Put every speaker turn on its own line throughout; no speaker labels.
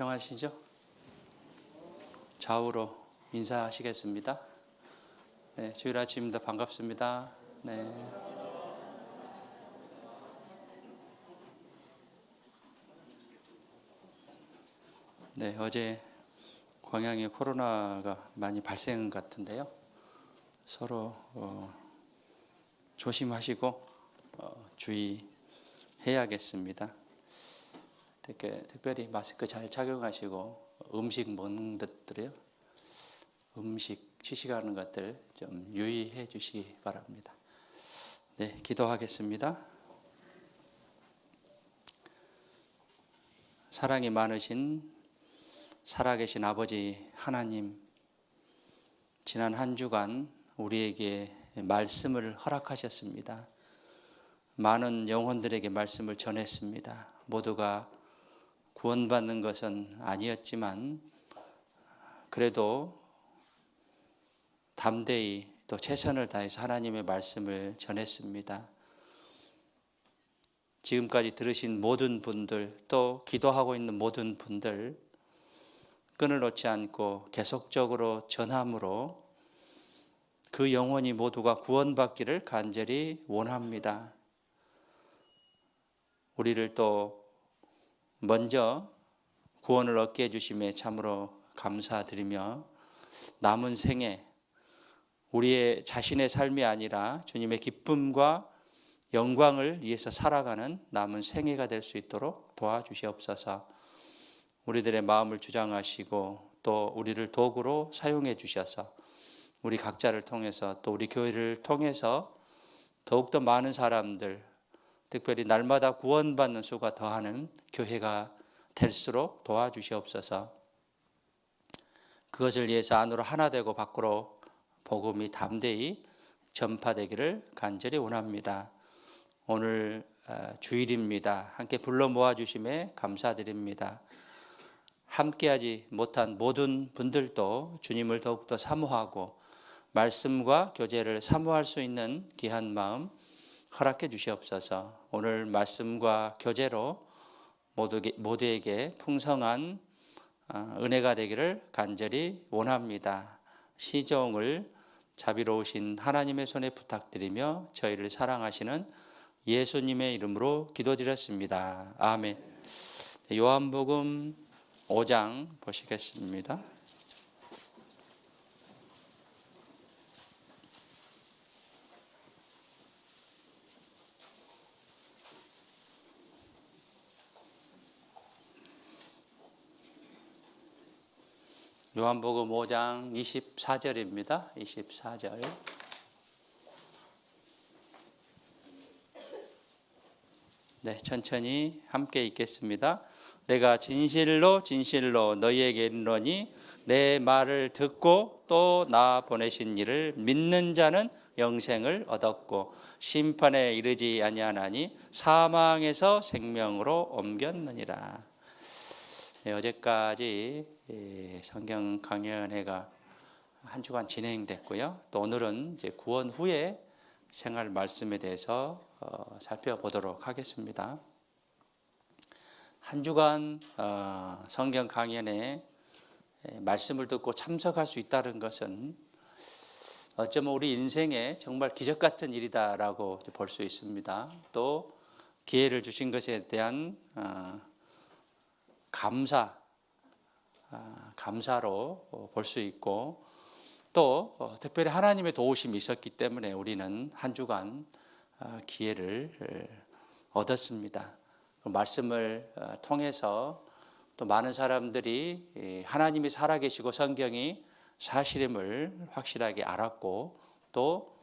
평안하시죠? 좌우로 인사하시겠습니다. 네, 주일 아침입니다. 반갑습니다. 네. 네, 어제 광양에 코로나가 많이 발생 같은데요. 서로 조심하시고 주의해야겠습니다. 특별히 마스크 잘 착용하시고 음식 먹는 것들이요. 음식 취식하는 것들 좀 유의해 주시기 바랍니다. 네, 기도하겠습니다. 사랑이 많으신 살아계신 아버지 하나님, 지난 한 주간 우리에게 말씀을 허락하셨습니다. 많은 영혼들에게 말씀을 전했습니다. 모두가 구원받는 것은 아니었지만 그래도 담대히 또 최선을 다해서 하나님의 말씀을 전했습니다. 지금까지 들으신 모든 분들, 또 기도하고 있는 모든 분들, 끈을 놓지 않고 계속적으로 전함으로 그 영혼이 모두가 구원받기를 간절히 원합니다. 우리를 또 먼저 구원을 얻게 해주심에 참으로 감사드리며 남은 생에 우리의 자신의 삶이 아니라 주님의 기쁨과 영광을 위해서 살아가는 남은 생애가 될 수 있도록 도와주시옵소서. 우리들의 마음을 주장하시고 또 우리를 도구로 사용해 주셔서 우리 각자를 통해서 또 우리 교회를 통해서 더욱더 많은 사람들, 특별히 날마다 구원받는 수가 더하는 교회가 될수록 도와주시옵소서. 그것을 위해서 안으로 하나 되고 밖으로 복음이 담대히 전파되기를 간절히 원합니다. 오늘 주일입니다. 함께 불러 모아주심에 감사드립니다. 함께하지 못한 모든 분들도 주님을 더욱더 사모하고 말씀과 교제를 사모할 수 있는 귀한 마음 허락해 주시옵소서. 오늘 말씀과 교제로 모두에게 풍성한 은혜가 되기를 간절히 원합니다. 시종을 자비로우신 하나님의 손에 부탁드리며 저희를 사랑하시는 예수님의 이름으로 기도드렸습니다. 아멘. 요한복음 5장 보시겠습니다. 요한복음 5장 24절입니다. 24절. 네, 천천히 함께 읽겠습니다. 내가 진실로 진실로 너희에게 이르노니 내 말을 듣고 또 나 보내신 이를 믿는 자는 영생을 얻었고 심판에 이르지 아니하나니 사망에서 생명으로 옮겼느니라. 네, 어제까지 성경 강연회가 한 주간 진행됐고요. 또 오늘은 이제 구원 후의 생활 말씀에 대해서 살펴보도록 하겠습니다. 한 주간 성경 강연에 말씀을 듣고 참석할 수 있다는 것은 어쩌면 우리 인생에 정말 기적 같은 일이다라고 볼 수 있습니다. 또 기회를 주신 것에 대한 감사로 볼 수 있고 또 특별히 하나님의 도우심이 있었기 때문에 우리는 한 주간 기회를 얻었습니다. 말씀을 통해서 또 많은 사람들이 하나님이 살아계시고 성경이 사실임을 확실하게 알았고 또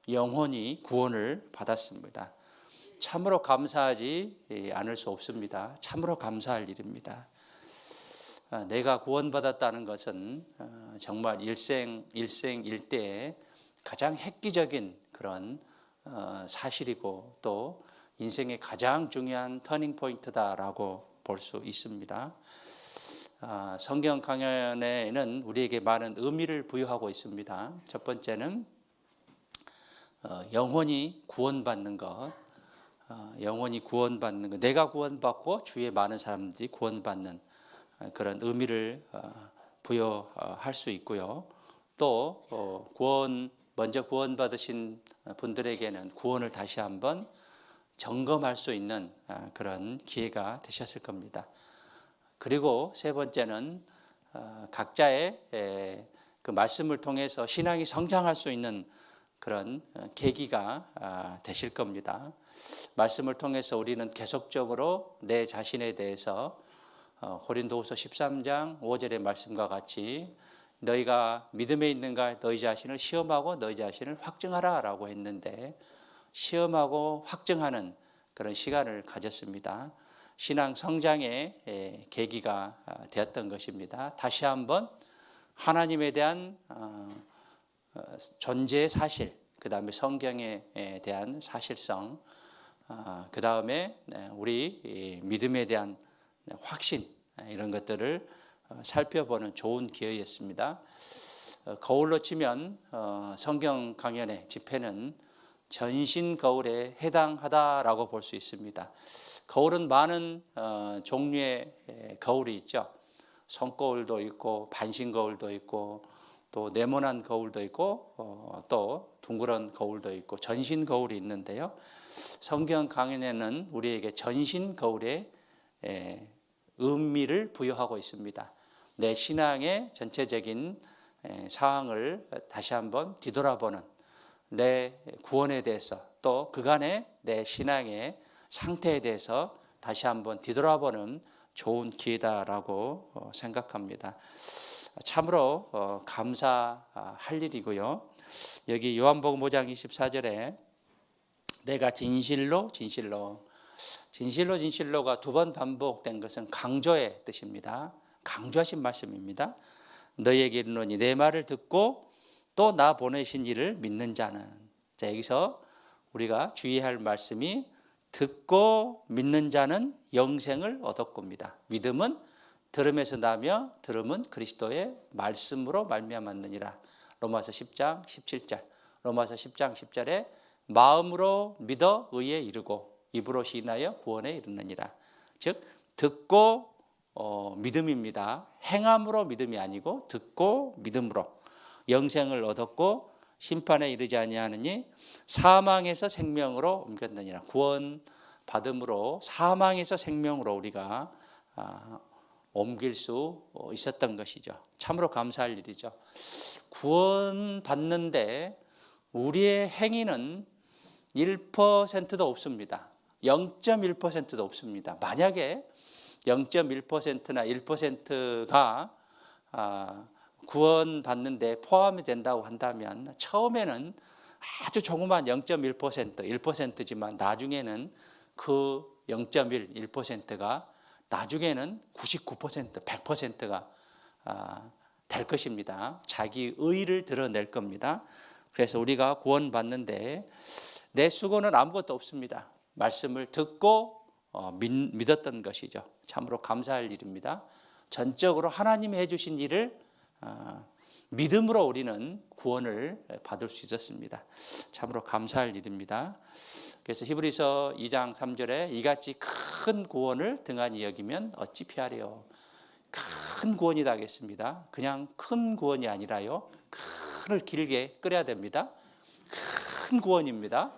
영혼이 구원을 받았습니다. 참으로 감사하지 않을 수 없습니다. 참으로 감사할 일입니다. 내가 구원받았다는 것은 정말 일생일대의 가장 획기적인 그런 사실이고 또 인생의 가장 중요한 터닝 포인트다라고 볼 수 있습니다. 성경 강연에는 우리에게 많은 의미를 부여하고 있습니다. 첫 번째는 영혼이 구원받는 것, 내가 구원받고 주위에 많은 사람들이 구원받는 그런 의미를 부여할 수 있고요. 또 먼저 구원받으신 분들에게는 구원을 다시 한번 점검할 수 있는 그런 기회가 되셨을 겁니다. 그리고 세 번째는 각자의 그 말씀을 통해서 신앙이 성장할 수 있는 그런 계기가 되실 겁니다. 말씀을 통해서 우리는 계속적으로 내 자신에 대해서 고린도후서 13장 5절의 말씀과 같이 너희가 믿음에 있는가 너희 자신을 시험하고 너희 자신을 확증하라 라고 했는데 시험하고 확증하는 그런 시간을 가졌습니다. 신앙 성장의 계기가 되었던 것입니다. 다시 한번 하나님에 대한 존재의 사실, 그 다음에 성경에 대한 사실성, 그 다음에 우리 믿음에 대한 확신, 이런 것들을 살펴보는 좋은 기회였습니다. 거울로 치면 성경 강연의 집회는 전신 거울에 해당하다라고 볼 수 있습니다. 거울은 많은 종류의 거울이 있죠. 손거울도 있고 반신 거울도 있고 또 네모난 거울도 있고 또 둥그런 거울도 있고 전신 거울이 있는데요. 성경 강연에는 우리에게 전신 거울의 의미를 부여하고 있습니다. 내 신앙의 전체적인 상황을 다시 한번 뒤돌아보는 내 구원에 대해서 또 그간의 내 신앙의 상태에 대해서 다시 한번 뒤돌아보는 좋은 기회다라고 생각합니다. 참으로 감사할 일이고요. 여기 요한복음 5장 24절에 내가 진실로 진실로가 두 번 반복된 것은 강조의 뜻입니다. 강조하신 말씀입니다. 너희에게 이르노니 내 말을 듣고 또 나 보내신 이를 믿는 자는. 자, 여기서 우리가 주의할 말씀이 듣고 믿는 자는 영생을 얻었습니다. 믿음은 들음에서 나며 들음은 그리스도의 말씀으로 말미암았느니라. 로마서 10장 17절. 로마서 10장 10절에 마음으로 믿어 의에 이르고 입으로 시인하여 구원에 이르느니라. 즉 듣고 믿음입니다. 행함으로 믿음이 아니고 듣고 믿음으로 영생을 얻었고 심판에 이르지 아니하느니 사망에서 생명으로 옮겼느니라. 구원 받음으로 사망에서 생명으로 우리가 옮길 수 있었던 것이죠. 참으로 감사할 일이죠. 구원 받는데 우리의 행위는 1%도 없습니다. 0.1%도 없습니다. 만약에 0.1%나 1%가 구원받는데 포함이 된다고 한다면 처음에는 아주 조그만 0.1%, 1%지만 나중에는 그 0.1, 1%가 나중에는 99%, 100%가 될 것입니다. 자기 의를 드러낼 겁니다. 그래서 우리가 구원받는데 내 수고는 아무것도 없습니다. 말씀을 듣고 믿었던 것이죠. 참으로 감사할 일입니다. 전적으로 하나님이 해주신 일을 믿음으로 우리는 구원을 받을 수 있었습니다. 참으로 감사할 일입니다. 그래서 히브리서 2장 3절에 이같이 큰 구원을 등한히 여기면 어찌 피하리요. 큰 구원이 다겠습니다. 그냥 큰 구원이 아니라요. 큰을 길게 끓여야 됩니다. 큰 구원입니다.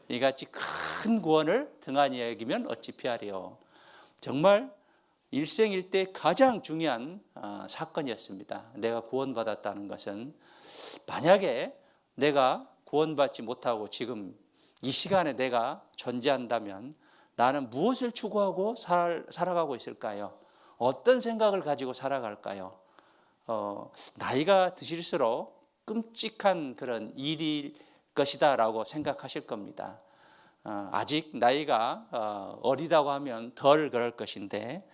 이같이 큰 구원을 등한히 여기면 어찌 피하리요. 정말 일생일대 가장 중요한 사건이었습니다. 내가 구원받았다는 것은 만약에 내가 구원받지 못하고 지금 이 시간에 내가 존재한다면 나는 무엇을 추구하고 살아가고 있을까요? 어떤 생각을 가지고 살아갈까요? 나이가 드실수록 끔찍한 그런 일일 것이다라고 생각하실 겁니다. 아직 나이가 어리다고 하면 덜 그럴 것인데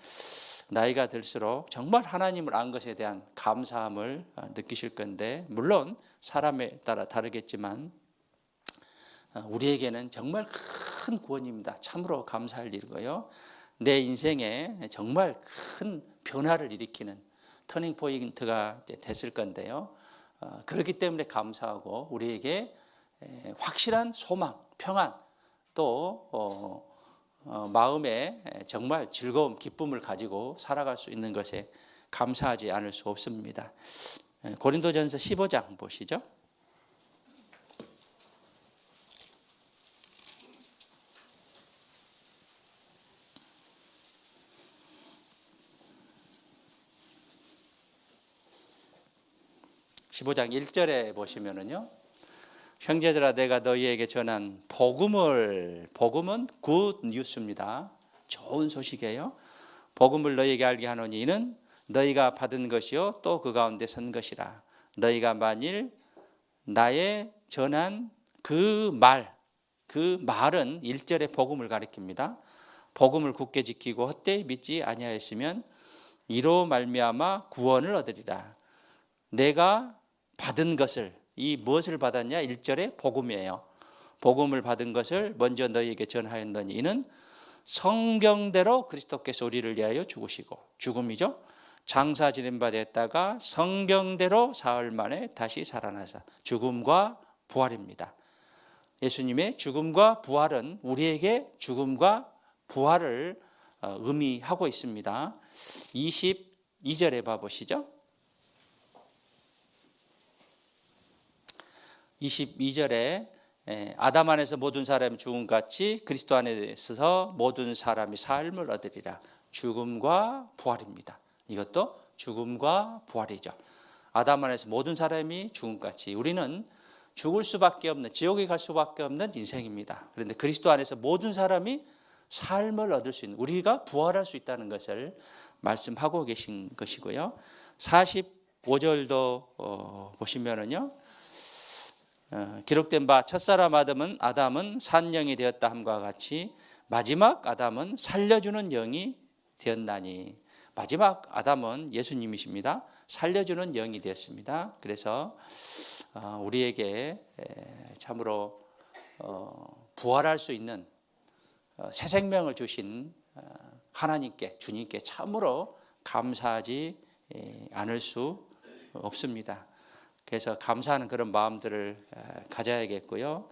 나이가 들수록 정말 하나님을 안 것에 대한 감사함을 느끼실 건데 물론 사람에 따라 다르겠지만 우리에게는 정말 큰 구원입니다. 참으로 감사할 일이고요. 내 인생에 정말 큰 변화를 일으키는 터닝 포인트가 됐을 건데요. 그렇기 때문에 감사하고 우리에게 확실한 소망, 평안 또 마음에 정말 즐거움, 기쁨을 가지고 살아갈 수 있는 것에 감사하지 않을 수 없습니다. 고린도전서 15장 보시죠. (15장) 1절에 보시면은요, 형제들아 내가 너희에게 전한 복음은 굿 뉴스입니다. 좋은 소식이에요. 복음을 너희에게 알게 하노니 이는 너희가 받은 것이요 또 그 가운데 선 것이라. 너희가 만일 나의 전한 그 말은 1절의 복음을 가리킵니다. 복음을 굳게 지키고 헛되이 믿지 아니하였으면 이로 말미암아 구원을 얻으리라. 내가 받은 것을, 이 무엇을 받았냐? 1절에 복음이에요. 복음을 받은 것을 먼저 너희에게 전하였느니 이는 성경대로 그리스도께서 우리를 위하여 죽으시고, 죽음이죠, 장사 지낸 바 됐다가 성경대로 사흘 만에 다시 살아나사, 죽음과 부활입니다. 예수님의 죽음과 부활은 우리에게 죽음과 부활을 의미하고 있습니다. 22절에 봐보시죠. 22절에 아담 안에서 모든 사람이 죽음같이 그리스도 안에서 모든 사람이 삶을 얻으리라. 죽음과 부활입니다. 이것도 죽음과 부활이죠. 아담 안에서 모든 사람이 죽음같이, 우리는 죽을 수밖에 없는, 지옥에 갈 수밖에 없는 인생입니다. 그런데 그리스도 안에서 모든 사람이 삶을 얻을 수 있는, 우리가 부활할 수 있다는 것을 말씀하고 계신 것이고요. 45절도 보시면은요, 기록된 바 첫사람 아담은 산영이 되었다 함과 같이 마지막 아담은 살려주는 영이 되었나니, 마지막 아담은 예수님이십니다. 살려주는 영이 되었습니다. 그래서 우리에게 참으로 부활할 수 있는 새 생명을 주신 하나님께, 주님께 참으로 감사하지 않을 수 없습니다. 그래서 감사하는 그런 마음들을 가져야겠고요.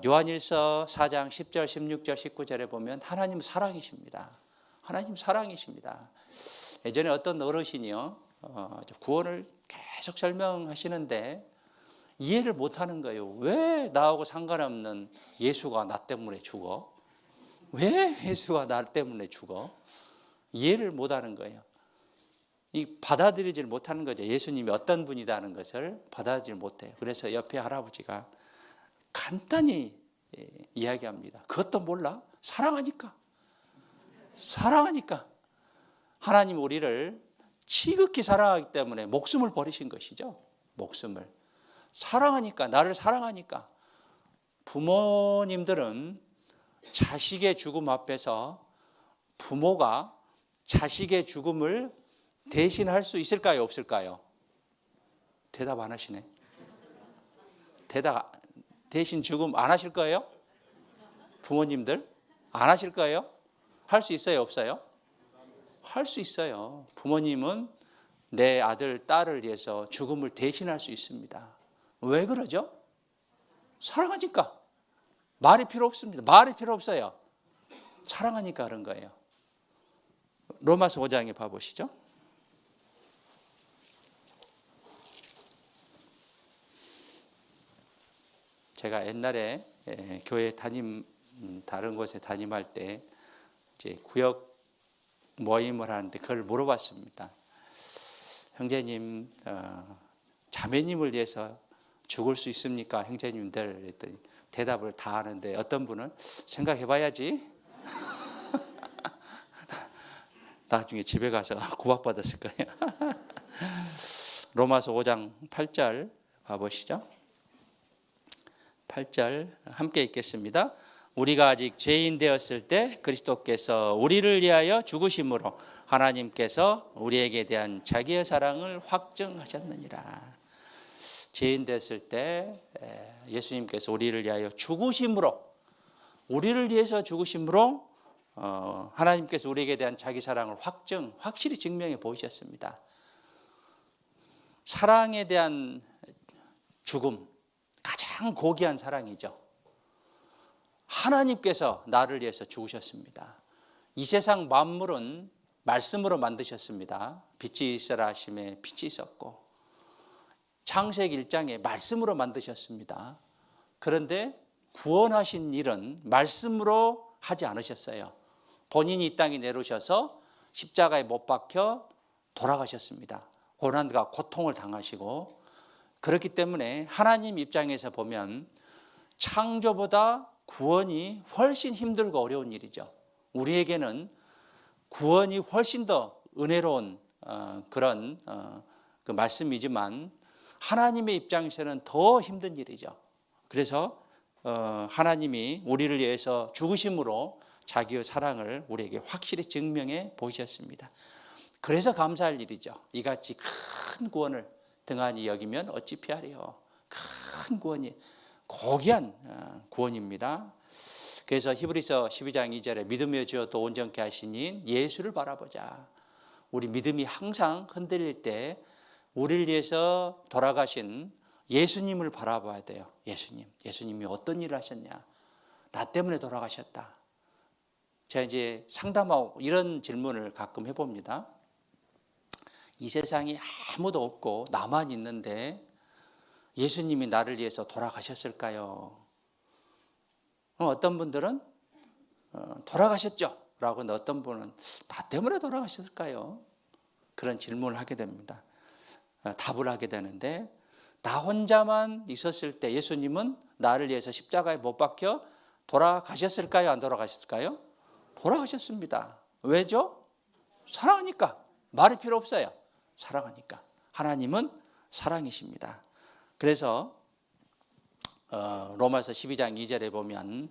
요한일서 4장 10절, 16절, 19절에 보면 하나님 사랑이십니다. 하나님 사랑이십니다. 예전에 어떤 어르신이요, 구원을 계속 설명하시는데 이해를 못하는 거예요. 왜 나하고 상관없는 예수가 나 때문에 죽어? 왜 예수가 나 때문에 죽어? 이해를 못하는 거예요. 받아들이질 못하는 거죠. 예수님이 어떤 분이다는 것을 받아들이질 못해요. 그래서 옆에 할아버지가 간단히 이야기합니다. 그것도 몰라? 사랑하니까. 하나님 우리를 지극히 사랑하기 때문에 목숨을 버리신 것이죠. 목숨을. 사랑하니까, 나를 사랑하니까. 부모님들은 자식의 죽음 앞에서 부모가 자식의 죽음을 대신할 수 있을까요? 없을까요? 대답 안 하시네. 대신 죽음 안 하실 거예요? 부모님들 안 하실 거예요? 할 수 있어요? 없어요? 할 수 있어요. 부모님은 내 아들, 딸을 위해서 죽음을 대신할 수 있습니다. 왜 그러죠? 사랑하니까. 말이 필요 없습니다. 말이 필요 없어요. 사랑하니까 그런 거예요. 로마서 5장에 봐보시죠. 제가 옛날에 교회 다른 곳에 담임할 때 이제 구역 모임을 하는데 그걸 물어봤습니다. 형제님, 자매님을 위해서 죽을 수 있습니까? 형제님들 했더니 대답을 다 하는데 어떤 분은 생각해봐야지. 나중에 집에 가서 구박받았을 거예요. 로마서 5장 8절 봐보시죠. 8절 함께 읽겠습니다. 우리가 아직 죄인 되었을 때 그리스도께서 우리를 위하여 죽으심으로 하나님께서 우리에게 대한 자기의 사랑을 확증하셨느니라. 죄인 됐을 때 예수님께서 우리를 위하여 죽으심으로, 우리를 위해서 죽으심으로 하나님께서 우리에게 대한 자기 사랑을 확실히 증명해 보이셨습니다. 사랑에 대한 죽음, 가장 고귀한 사랑이죠. 하나님께서 나를 위해서 죽으셨습니다. 이 세상 만물은 말씀으로 만드셨습니다. 빛이 있으라 하심에 빛이 있었고, 창세기 1장에 말씀으로 만드셨습니다. 그런데 구원하신 일은 말씀으로 하지 않으셨어요. 본인이 이 땅에 내려오셔서 십자가에 못 박혀 돌아가셨습니다. 고난과 고통을 당하시고, 그렇기 때문에 하나님 입장에서 보면 창조보다 구원이 훨씬 힘들고 어려운 일이죠. 우리에게는 구원이 훨씬 더 은혜로운 그런 그 말씀이지만 하나님의 입장에서는 더 힘든 일이죠. 그래서 하나님이 우리를 위해서 죽으심으로 자기의 사랑을 우리에게 확실히 증명해 보이셨습니다. 그래서 감사할 일이죠. 이같이 큰 구원을 등한히 여기면 어찌 피하리요. 큰 구원이 고귀한 구원입니다. 그래서 히브리서 12장 2절에 믿음의 주여 또 온전케 하시니 예수를 바라보자. 우리 믿음이 항상 흔들릴 때 우리를 위해서 돌아가신 예수님을 바라봐야 돼요. 예수님이 어떤 일을 하셨냐. 나 때문에 돌아가셨다. 제가 이제 상담하고 이런 질문을 가끔 해봅니다. 이 세상에 아무도 없고 나만 있는데 예수님이 나를 위해서 돌아가셨을까요? 어떤 분들은 돌아가셨죠 라고 하는데 어떤 분은 나 때문에 돌아가셨을까요? 그런 질문을 하게 됩니다. 답을 하게 되는데, 나 혼자만 있었을 때 예수님은 나를 위해서 십자가에 못 박혀 돌아가셨을까요? 안 돌아가셨을까요? 돌아가셨습니다. 왜죠? 사랑하니까. 말이 필요 없어요. 사랑하니까. 하나님은 사랑이십니다. 그래서 로마서 12장 2절에 보면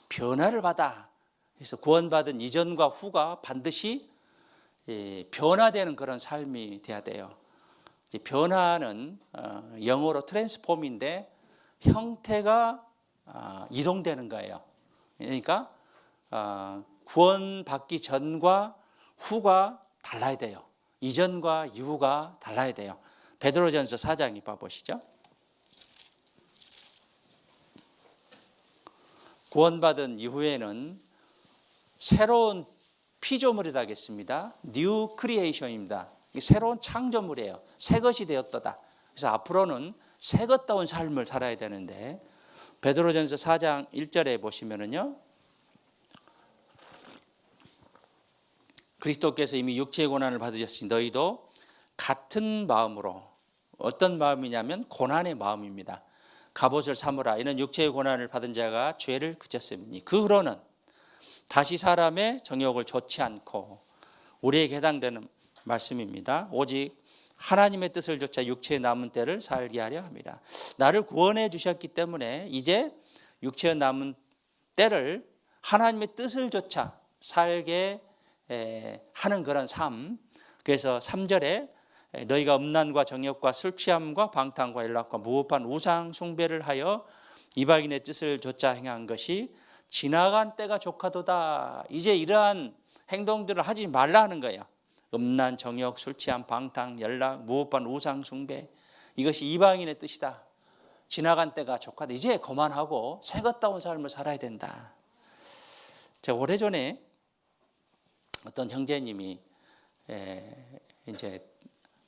변화를 받아. 그래서 구원받은 이전과 후가 반드시 변화되는 그런 삶이 돼야 돼요. 변화는 영어로 트랜스폼인데 형태가 이동되는 거예요. 그러니까 구원받기 전과 후가 달라야 돼요. 이전과 이후가 달라야 돼요. 베드로전서 4장 봐보시죠. 구원받은 이후에는 새로운 피조물이 되겠습니다. 뉴 크리에이션입니다. 새로운 창조물이에요. 새 것이 되었도다. 그래서 앞으로는 새 것다운 삶을 살아야 되는데, 베드로전서 4장 1절에 보시면은요, 그리스도께서 이미 육체의 고난을 받으셨으니 너희도 같은 마음으로, 어떤 마음이냐면 고난의 마음입니다. 갑옷을 삼으라. 이는 육체의 고난을 받은 자가 죄를 그쳤으니 그러는 다시 사람의 정욕을 좇지 않고, 우리에게 해당되는 말씀입니다. 오직 하나님의 뜻을 좇아 육체의 남은 때를 살게 하려 합니다. 나를 구원해 주셨기 때문에 이제 육체의 남은 때를 하나님의 뜻을 좇아 살게 하는 그런 삶. 그래서 3절에 너희가 음란과 정욕과 술 취함과 방탕과 일락과 무법한 우상 숭배를 하여 이방인의 뜻을 좇아 행한 것이 지나간 때가 족하도다. 이제 이러한 행동들을 하지 말라 하는 거예요. 음란, 정욕, 술 취함, 방탕, 연락, 무법한 우상 숭배, 이것이 이방인의 뜻이다. 지나간 때가 족하다. 이제 그만하고 새 것다운 삶을 살아야 된다. 제가 오래전에 어떤 형제님이 이제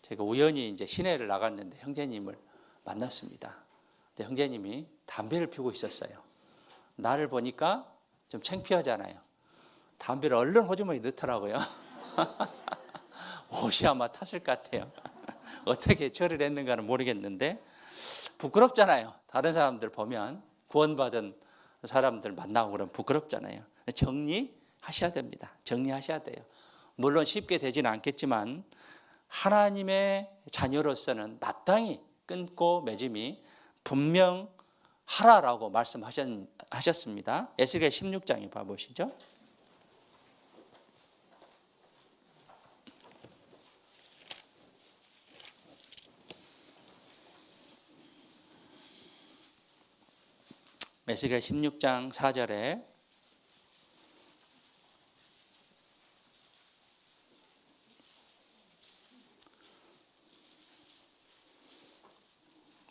제가 우연히 이제 시내를 나갔는데 형제님을 만났습니다. 근데 형제님이 담배를 피우고 있었어요. 나를 보니까 좀 창피하잖아요. 담배를 얼른 호주머니에 넣더라고요. 옷이 아마 탔을 것 같아요. 어떻게 처리를 했는가는 모르겠는데 부끄럽잖아요. 다른 사람들 보면 구원받은 사람들 만나고 그러면 부끄럽잖아요. 정리하셔야 됩니다. 정리하셔야 돼요. 물론 쉽게 되지는 않겠지만 하나님의 자녀로서는 마땅히 끊고 맺음이 분명하라라고 말씀하셨습니다. 에스겔 16장에 봐보시죠. 에스겔 16장 4절에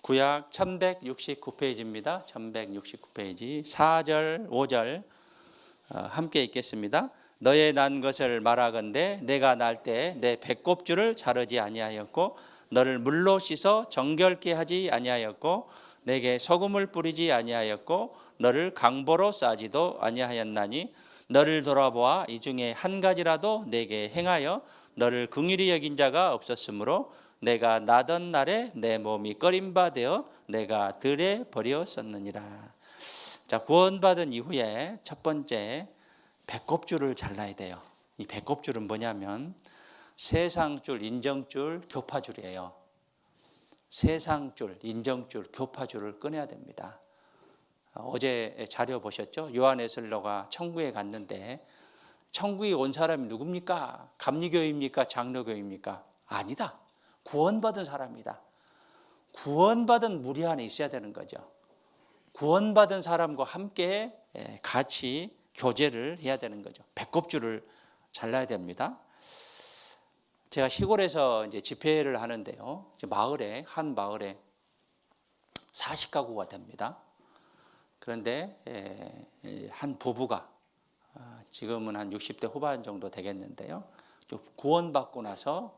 구약 1169페이지입니다. 1169페이지 4절 5절 함께 읽겠습니다. 너의 난 것을 말하건대 내가 날 때 내 배꼽줄을 자르지 아니하였고 너를 물로 씻어 정결케 하지 아니하였고 내게 소금을 뿌리지 아니하였고 너를 강보로 싸지도 아니하였나니 너를 돌아보아 이 중에 한 가지라도 내게 행하여 너를 긍휼히 여긴 자가 없었으므로 내가 나던 날에 내 몸이 꺼림바 되어 내가 들에 버렸었느니라. 자, 구원받은 이후에 첫 번째 배꼽줄을 잘라야 돼요. 이 배꼽줄은 뭐냐면 세상줄, 인정줄, 교파줄이에요. 세상줄, 인정줄, 교파줄을 끊어야 됩니다. 어제 자료 보셨죠? 요한에슬로가 천국에 갔는데 천국에 온 사람이 누굽니까? 감리교입니까? 장로교입니까? 아니다. 구원받은 사람이다. 구원받은 무리 안에 있어야 되는 거죠. 구원받은 사람과 함께 같이 교제를 해야 되는 거죠. 배꼽줄을 잘라야 됩니다. 제가 시골에서 이제 집회를 하는데요. 한 마을에 40가구가 됩니다. 그런데 한 부부가 지금은 한 60대 후반 정도 되겠는데요. 구원받고 나서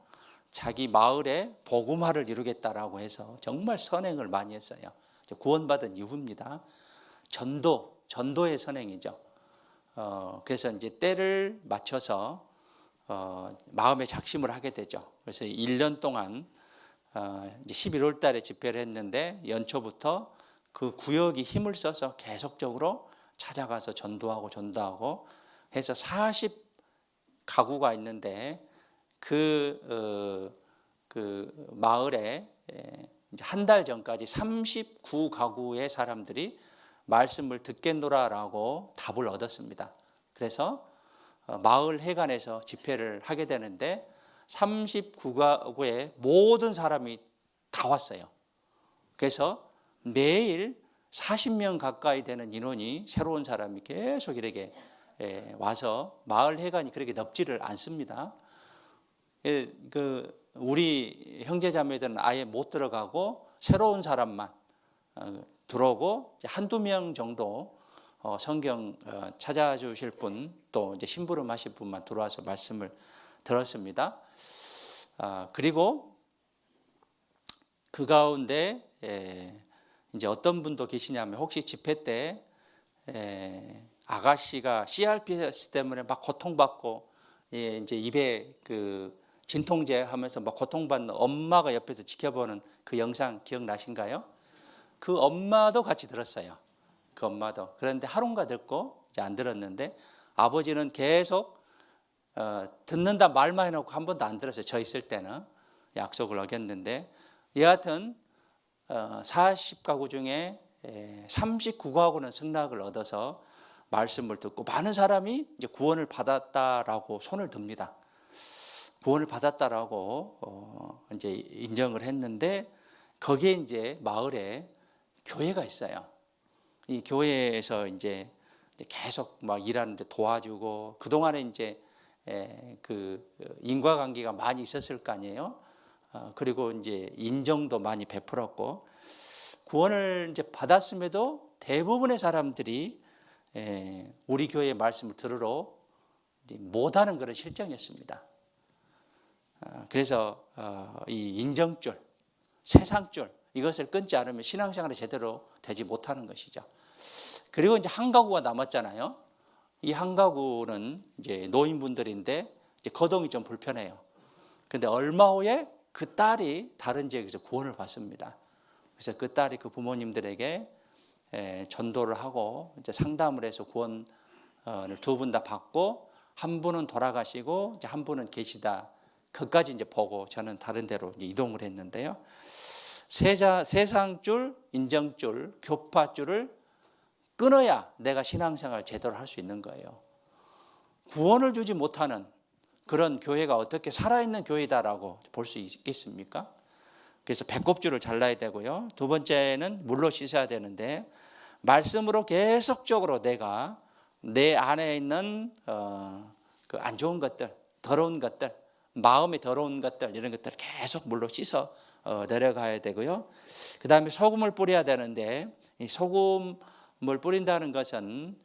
자기 마을에 복음화를 이루겠다라고 해서 정말 선행을 많이 했어요. 구원받은 이후입니다. 전도의 선행이죠. 그래서 이제 때를 맞춰서 마음의 작심을 하게 되죠. 그래서 1년 동안 이제 11월 달에 집회를 했는데 연초부터 그 구역이 힘을 써서 계속적으로 찾아가서 전도하고 해서 40가구가 있는데 그 마을에 이제 한 달 전까지 39가구의 사람들이 말씀을 듣겠노라라고 답을 얻었습니다. 그래서 마을 회관에서 집회를 하게 되는데 39가구의 모든 사람이 다 왔어요. 그래서 매일 40명 가까이 되는 인원이 새로운 사람이 계속 이렇게 와서 마을 회관이 그렇게 넓지를 않습니다. 우리 형제자매들은 아예 못 들어가고 새로운 사람만 들어오고 한두 명 정도 성경 찾아주실 분 또 이제 심부름하실 분만 들어와서 말씀을 들었습니다. 그리고 그 가운데 이제 어떤 분도 계시냐면 혹시 집회 때 아가씨가 CRPS 때문에 막 고통받고 이제 입에 그 진통제 하면서 막 고통받는 엄마가 옆에서 지켜보는 그 영상 기억나신가요? 그 엄마도 같이 들었어요. 그 엄마도. 그런데 하루인가 듣고 이제 안 들었는데 아버지는 계속 듣는다 말만 해놓고 한 번도 안 들었어요. 저 있을 때는 약속을 어겼는데 여하튼 40가구 중에 39가구는 승낙을 얻어서 말씀을 듣고 많은 사람이 이제 구원을 받았다라고 손을 듭니다. 구원을 받았다라고 이제 인정을 했는데 거기에 이제 마을에 교회가 있어요. 이 교회에서 이제 계속 막 일하는데 도와주고 그 동안에 이제 그 인과관계가 많이 있었을 거 아니에요. 그리고 이제 인정도 많이 베풀었고 구원을 이제 받았음에도 대부분의 사람들이 우리 교회의 말씀을 들으러 못하는 그런 실정이었습니다. 그래서 이 인정줄, 세상줄 이것을 끊지 않으면 신앙생활이 제대로 되지 못하는 것이죠. 그리고 이제 한 가구가 남았잖아요. 이 한 가구는 이제 노인분들인데 이제 거동이 좀 불편해요. 그런데 얼마 후에 그 딸이 다른 지역에서 구원을 받습니다. 그래서 그 딸이 그 부모님들에게 전도를 하고 이제 상담을 해서 구원을 두 분 다 받고 한 분은 돌아가시고 이제 한 분은 계시다. 그까지 이제 보고 저는 다른 데로 이제 이동을 했는데요. 세상줄, 인정줄, 교파줄을 끊어야 내가 신앙생활 제대로 할 수 있는 거예요. 구원을 주지 못하는 그런 교회가 어떻게 살아있는 교회다라고 볼 수 있겠습니까? 그래서 배꼽줄을 잘라야 되고요. 두 번째는 물로 씻어야 되는데 말씀으로 계속적으로 내가 내 안에 있는 그 안 좋은 것들, 더러운 것들, 마음에 더러운 것들 이런 것들을 계속 물로 씻어 내려가야 되고요. 그 다음에 소금을 뿌려야 되는데 이 소금을 뿌린다는 것은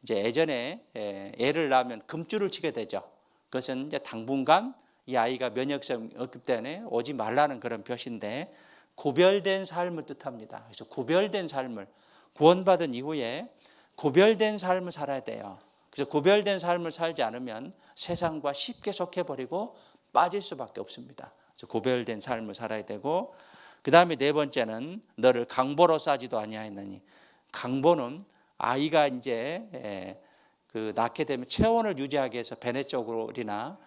이제 예전에 애를 낳으면 금줄을 치게 되죠. 그것은 이제 당분간 이 아이가 면역성이 없기 때문에 오지 말라는 그런 표시인데 구별된 삶을 뜻합니다. 그래서 구별된 삶을 구원받은 이후에 구별된 삶을 살아야 돼요. 그래서 구별된 삶을 살지 않으면 세상과 쉽게 속해버리고 빠질 수밖에 없습니다. 그래서 구별된 삶을 살아야 되고 그 다음에 네 번째는 너를 강보로 싸지도 아니하였느니 강보는 아이가 이제 그 낳게 되면 체온을 유지하기 위해서 배내 쪽으로나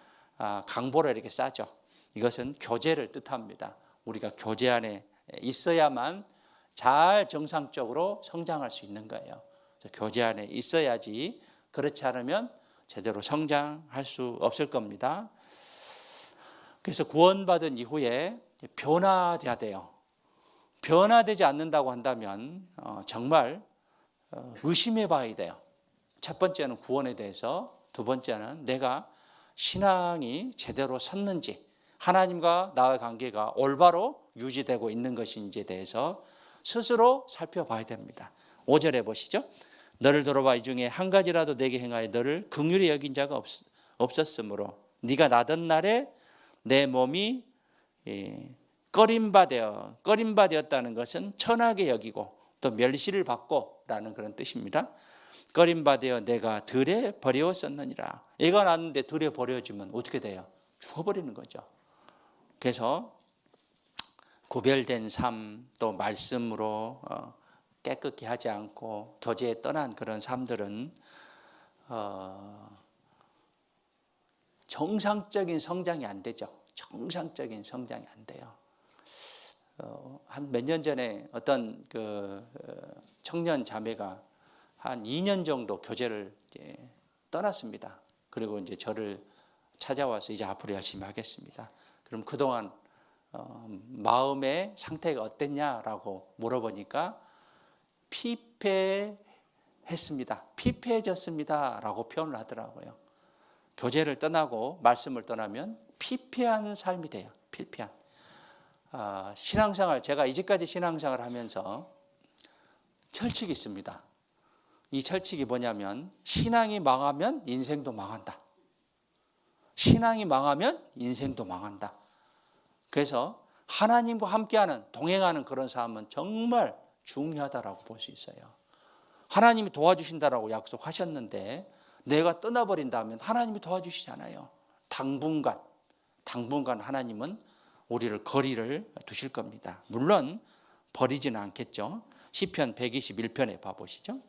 강보로 이렇게 싸죠. 이것은 교제를 뜻합니다. 우리가 교제 안에 있어야만 잘 정상적으로 성장할 수 있는 거예요. 교제 안에 있어야지 그렇지 않으면 제대로 성장할 수 없을 겁니다. 그래서 구원받은 이후에 변화돼야 돼요. 변화되지 않는다고 한다면 정말 의심해 봐야 돼요. 첫 번째는 구원에 대해서, 두 번째는 내가 신앙이 제대로 섰는지, 하나님과 나의 관계가 올바로 유지되고 있는 것인지에 대해서 스스로 살펴봐야 됩니다. 5절에 보시죠. 너를 돌아봐 이 중에 한 가지라도 내게 행하여 너를 긍휼히 여긴 자가 없었으므로 네가 나던 날에 내 몸이 꺼림바되었다는 것은 천하게 여기고 또 멸시를 받고 라는 그런 뜻입니다. 꺼림바되어 내가 들에 버려웠었느니라. 애가 낳았는데 들에 버려지면 어떻게 돼요? 죽어버리는 거죠. 그래서 구별된 삶 또 말씀으로 깨끗게 하지 않고 교제에 떠난 그런 삶들은 정상적인 성장이 안 되죠. 정상적인 성장이 안 돼요. 한 몇 년 전에 어떤 그 청년 자매가 한 2년 정도 교제를 떠났습니다. 그리고 이제 저를 찾아와서 이제 앞으로 열심히 하겠습니다. 그럼 그동안 마음의 상태가 어땠냐라고 물어보니까 피폐했습니다. 피폐해졌습니다라고 표현을 하더라고요. 교제를 떠나고 말씀을 떠나면 피폐한 삶이 돼요. 피폐한. 신앙생활, 제가 이제까지 신앙생활을 하면서 철칙이 있습니다. 이 철칙이 뭐냐면 신앙이 망하면 인생도 망한다. 신앙이 망하면 인생도 망한다. 그래서 하나님과 함께하는 동행하는 그런 삶은 정말 중요하다라고 볼 수 있어요. 하나님이 도와주신다라고 약속하셨는데 내가 떠나버린다면 하나님이 도와주시지 않아요. 당분간 하나님은 우리를 거리를 두실 겁니다. 물론 버리지는 않겠죠. 시편 121편에 봐보시죠.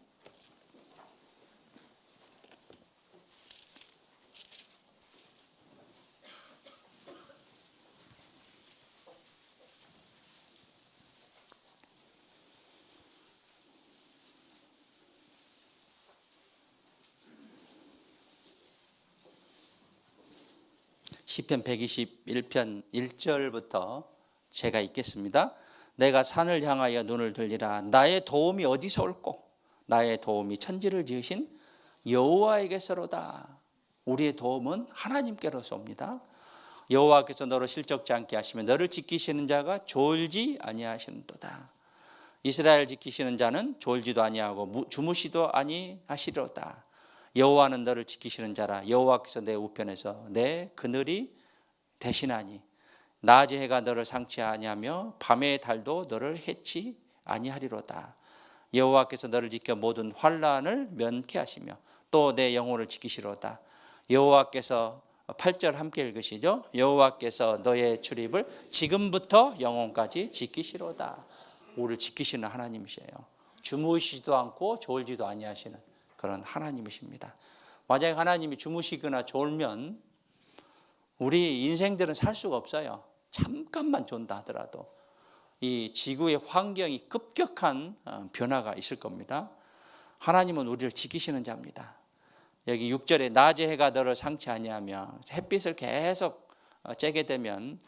시편 121편 1절부터 제가 읽겠습니다. 내가 산을 향하여 눈을 들리라. 나의 도움이 어디서 올꼬? 나의 도움이 천지를 지으신 여호와에게서로다. 우리의 도움은 하나님께로서 옵니다. 여호와께서 너를 실족지 않게 하시며 너를 지키시는 자가 졸지 아니하시는도다. 이스라엘 지키시는 자는 졸지도 아니하고 주무시도 아니하시리로다. 여호와는 너를 지키시는 자라. 여호와께서 내 우편에서 내 그늘이 되시나니 낮의 해가 너를 상치 아니하며 밤의 달도 너를 해치 아니하리로다. 여호와께서 너를 지켜 모든 환난을 면케 하시며 또 내 영혼을 지키시로다. 여호와께서 8절 함께 읽으시죠. 여호와께서 너의 출입을 지금부터 영혼까지 지키시로다. 우리를 지키시는 하나님이세요. 주무시지도 않고 졸지도 아니하시는 그런 하나님이십니다. 만약에 하나님이 주무시거나 졸면 우리 인생들은 살 수가 없어요. 잠깐만 존다 하더라도 이 지구의 환경이 급격한 변화가 있을 겁니다. 하나님은 우리를 지키시는 자입니다. 여기 6절에 낮의 해가 너를 상치 아니하며 햇빛을 계속 쬐게 되면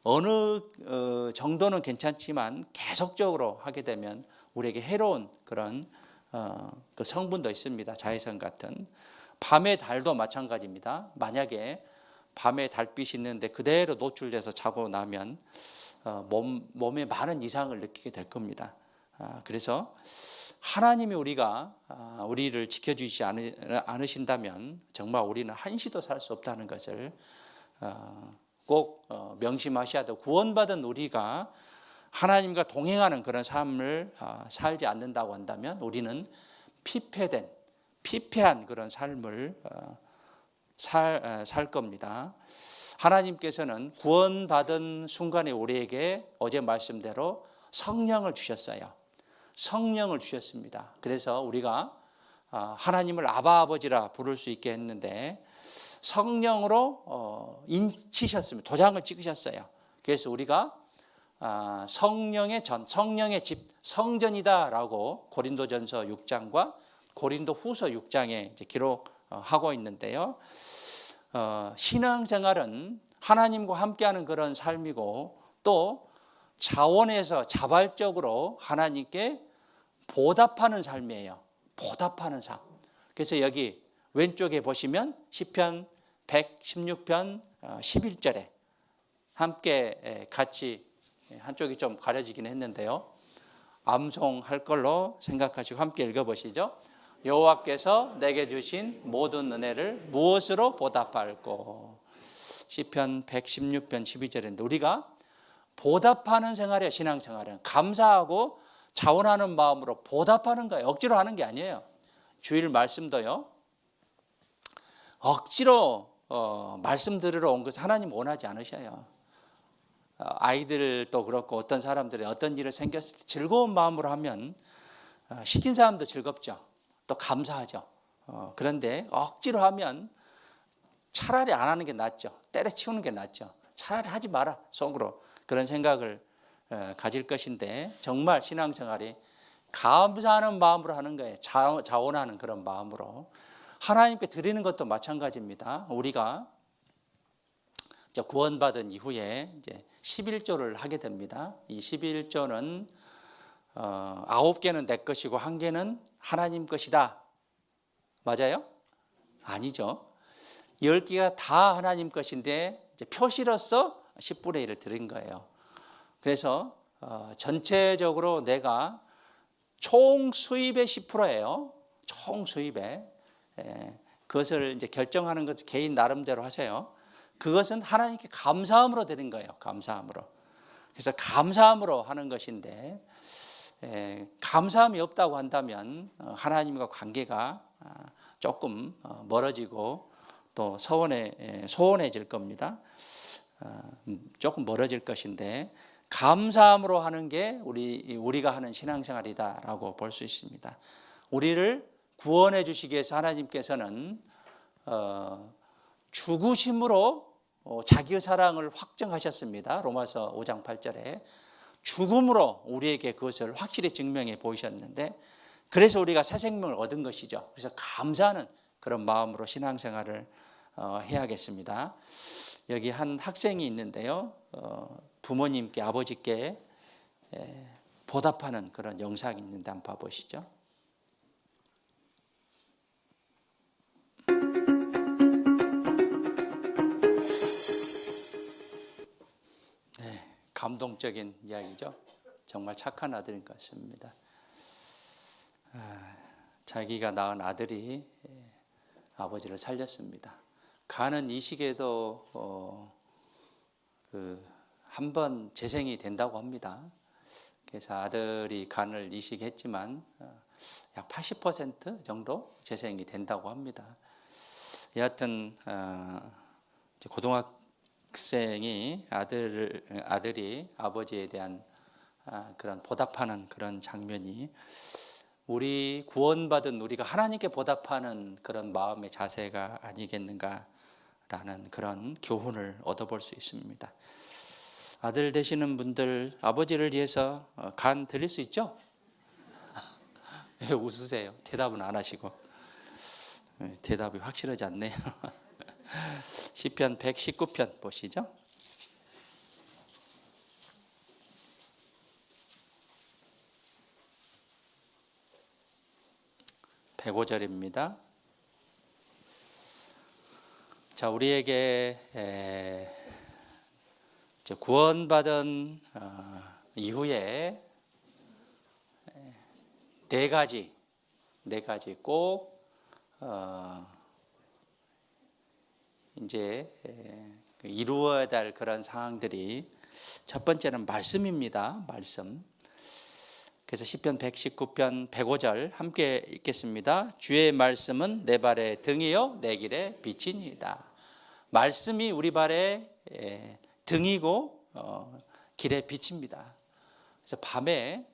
어느 정도는 괜찮지만 계속적으로 하게 되면 우리에게 해로운 그런 그 성분도 있습니다. 자외선 같은. 밤의 달도 마찬가지입니다. 만약에 밤에 달빛이 있는데 그대로 노출돼서 자고 나면 몸에 많은 이상을 느끼게 될 겁니다. 그래서 하나님이 우리를 지켜주지 않으신다면 정말 우리는 한시도 살 수 없다는 것을 꼭 명심하셔야 되고, 구원받은 우리가 하나님과 동행하는 그런 삶을 살지 않는다고 한다면 우리는 피폐한 그런 삶을 살 겁니다. 하나님께서는 구원받은 순간에 우리에게 어제 말씀대로 성령을 주셨어요. 성령을 주셨습니다. 그래서 우리가 하나님을 아바 아버지라 부를 수 있게 했는데 성령으로 인치셨습니다. 도장을 찍으셨어요. 그래서 우리가 성령의 집, 성전이다라고 고린도전서 6장과 고린도후서 6장에 이제 기록하고 있는데요. 신앙생활은 하나님과 함께하는 그런 삶이고, 또 자원에서 자발적으로 하나님께 보답하는 삶이에요. 보답하는 삶. 그래서 여기 왼쪽에 보시면 시편 116편 11절에 함께 같이, 한쪽이 좀 가려지긴 했는데요, 암송할 걸로 생각하시고 함께 읽어보시죠. 여호와께서 내게 주신 모든 은혜를 무엇으로 보답할꼬. 시편 116편 12절인데 우리가 보답하는 생활이에요. 신앙생활은 감사하고 자원하는 마음으로 보답하는 거예요. 억지로 하는 게 아니에요. 주일 말씀도요, 억지로 말씀 들으러 온 것을 하나님 원하지 않으셔요. 아이들도 그렇고 어떤 사람들이 어떤 일이 생겼을 때 즐거운 마음으로 하면 시킨 사람도 즐겁죠. 또 감사하죠. 그런데 억지로 하면 차라리 안 하는 게 낫죠. 때려치우는 게 낫죠. 차라리 하지 마라, 속으로 그런 생각을 가질 것인데, 정말 신앙생활이 감사하는 마음으로 하는 거예요. 자원하는 그런 마음으로 하나님께 드리는 것도 마찬가지입니다. 우리가 구원받은 이후에 이제 11조를 하게 됩니다. 이 11조는 9개는 내 것이고 1개는 하나님 것이다. 맞아요? 아니죠. 10개가 다 하나님 것인데 이제 표시로서 10분의 1을 드린 거예요. 그래서 전체적으로 내가 총 수입의 10%예요. 총 수입에 그것을 이제 결정하는 것을 개인 나름대로 하세요. 그것은 하나님께 감사함으로 드린 거예요. 감사함으로. 그래서 감사함으로 하는 것인데, 감사함이 없다고 한다면 하나님과 관계가 조금 멀어지고 또 소원해질 겁니다. 조금 멀어질 것인데, 감사함으로 하는 게 우리가 하는 신앙생활이다라고 볼 수 있습니다. 우리를 구원해 주시기 위해서 하나님께서는 죽으심으로 자기의 사랑을 확정하셨습니다. 로마서 5장 8절에 죽음으로 우리에게 그것을 확실히 증명해 보이셨는데, 그래서 우리가 새 생명을 얻은 것이죠. 그래서 감사하는 그런 마음으로 신앙생활을 해야겠습니다. 여기 한 학생이 있는데요, 부모님께, 아버지께 보답하는 그런 영상이 있는데 한번 봐보시죠. 감동적인 이야기죠. 정말 착한 아들인 것 같습니다. 자기가 낳은 아들이 아버지를 살렸습니다. 간은 이식에도 한 번 재생이 된다고 합니다. 그래서 아들이 간을 이식했지만 약 80% 정도 재생이 된다고 합니다. 여하튼 고등학생이 아들이 아버지에 대한 그런 보답하는 그런 장면이, 우리 구원받은 우리가 하나님께 보답하는 그런 마음의 자세가 아니겠는가라는 그런 교훈을 얻어볼 수 있습니다. 아들 되시는 분들, 아버지를 위해서 간 드릴 수 있죠? 왜 웃으세요? 대답은 안 하시고. 대답이 확실하지 않네요. 시편 119편 보시죠. 105절입니다. 자, 우리에게 이제 구원받은 이후에 네 가지 꼭 이제 이루어야 될 그런 상황들이, 첫 번째는 말씀입니다. 말씀. 그래서 시편 119편 105절 함께 읽겠습니다. 주의 말씀은 내 발의 등이요 내 길의 빛이니이다. 말씀이 우리 발의 등이고 길의 빛입니다. 그래서 밤에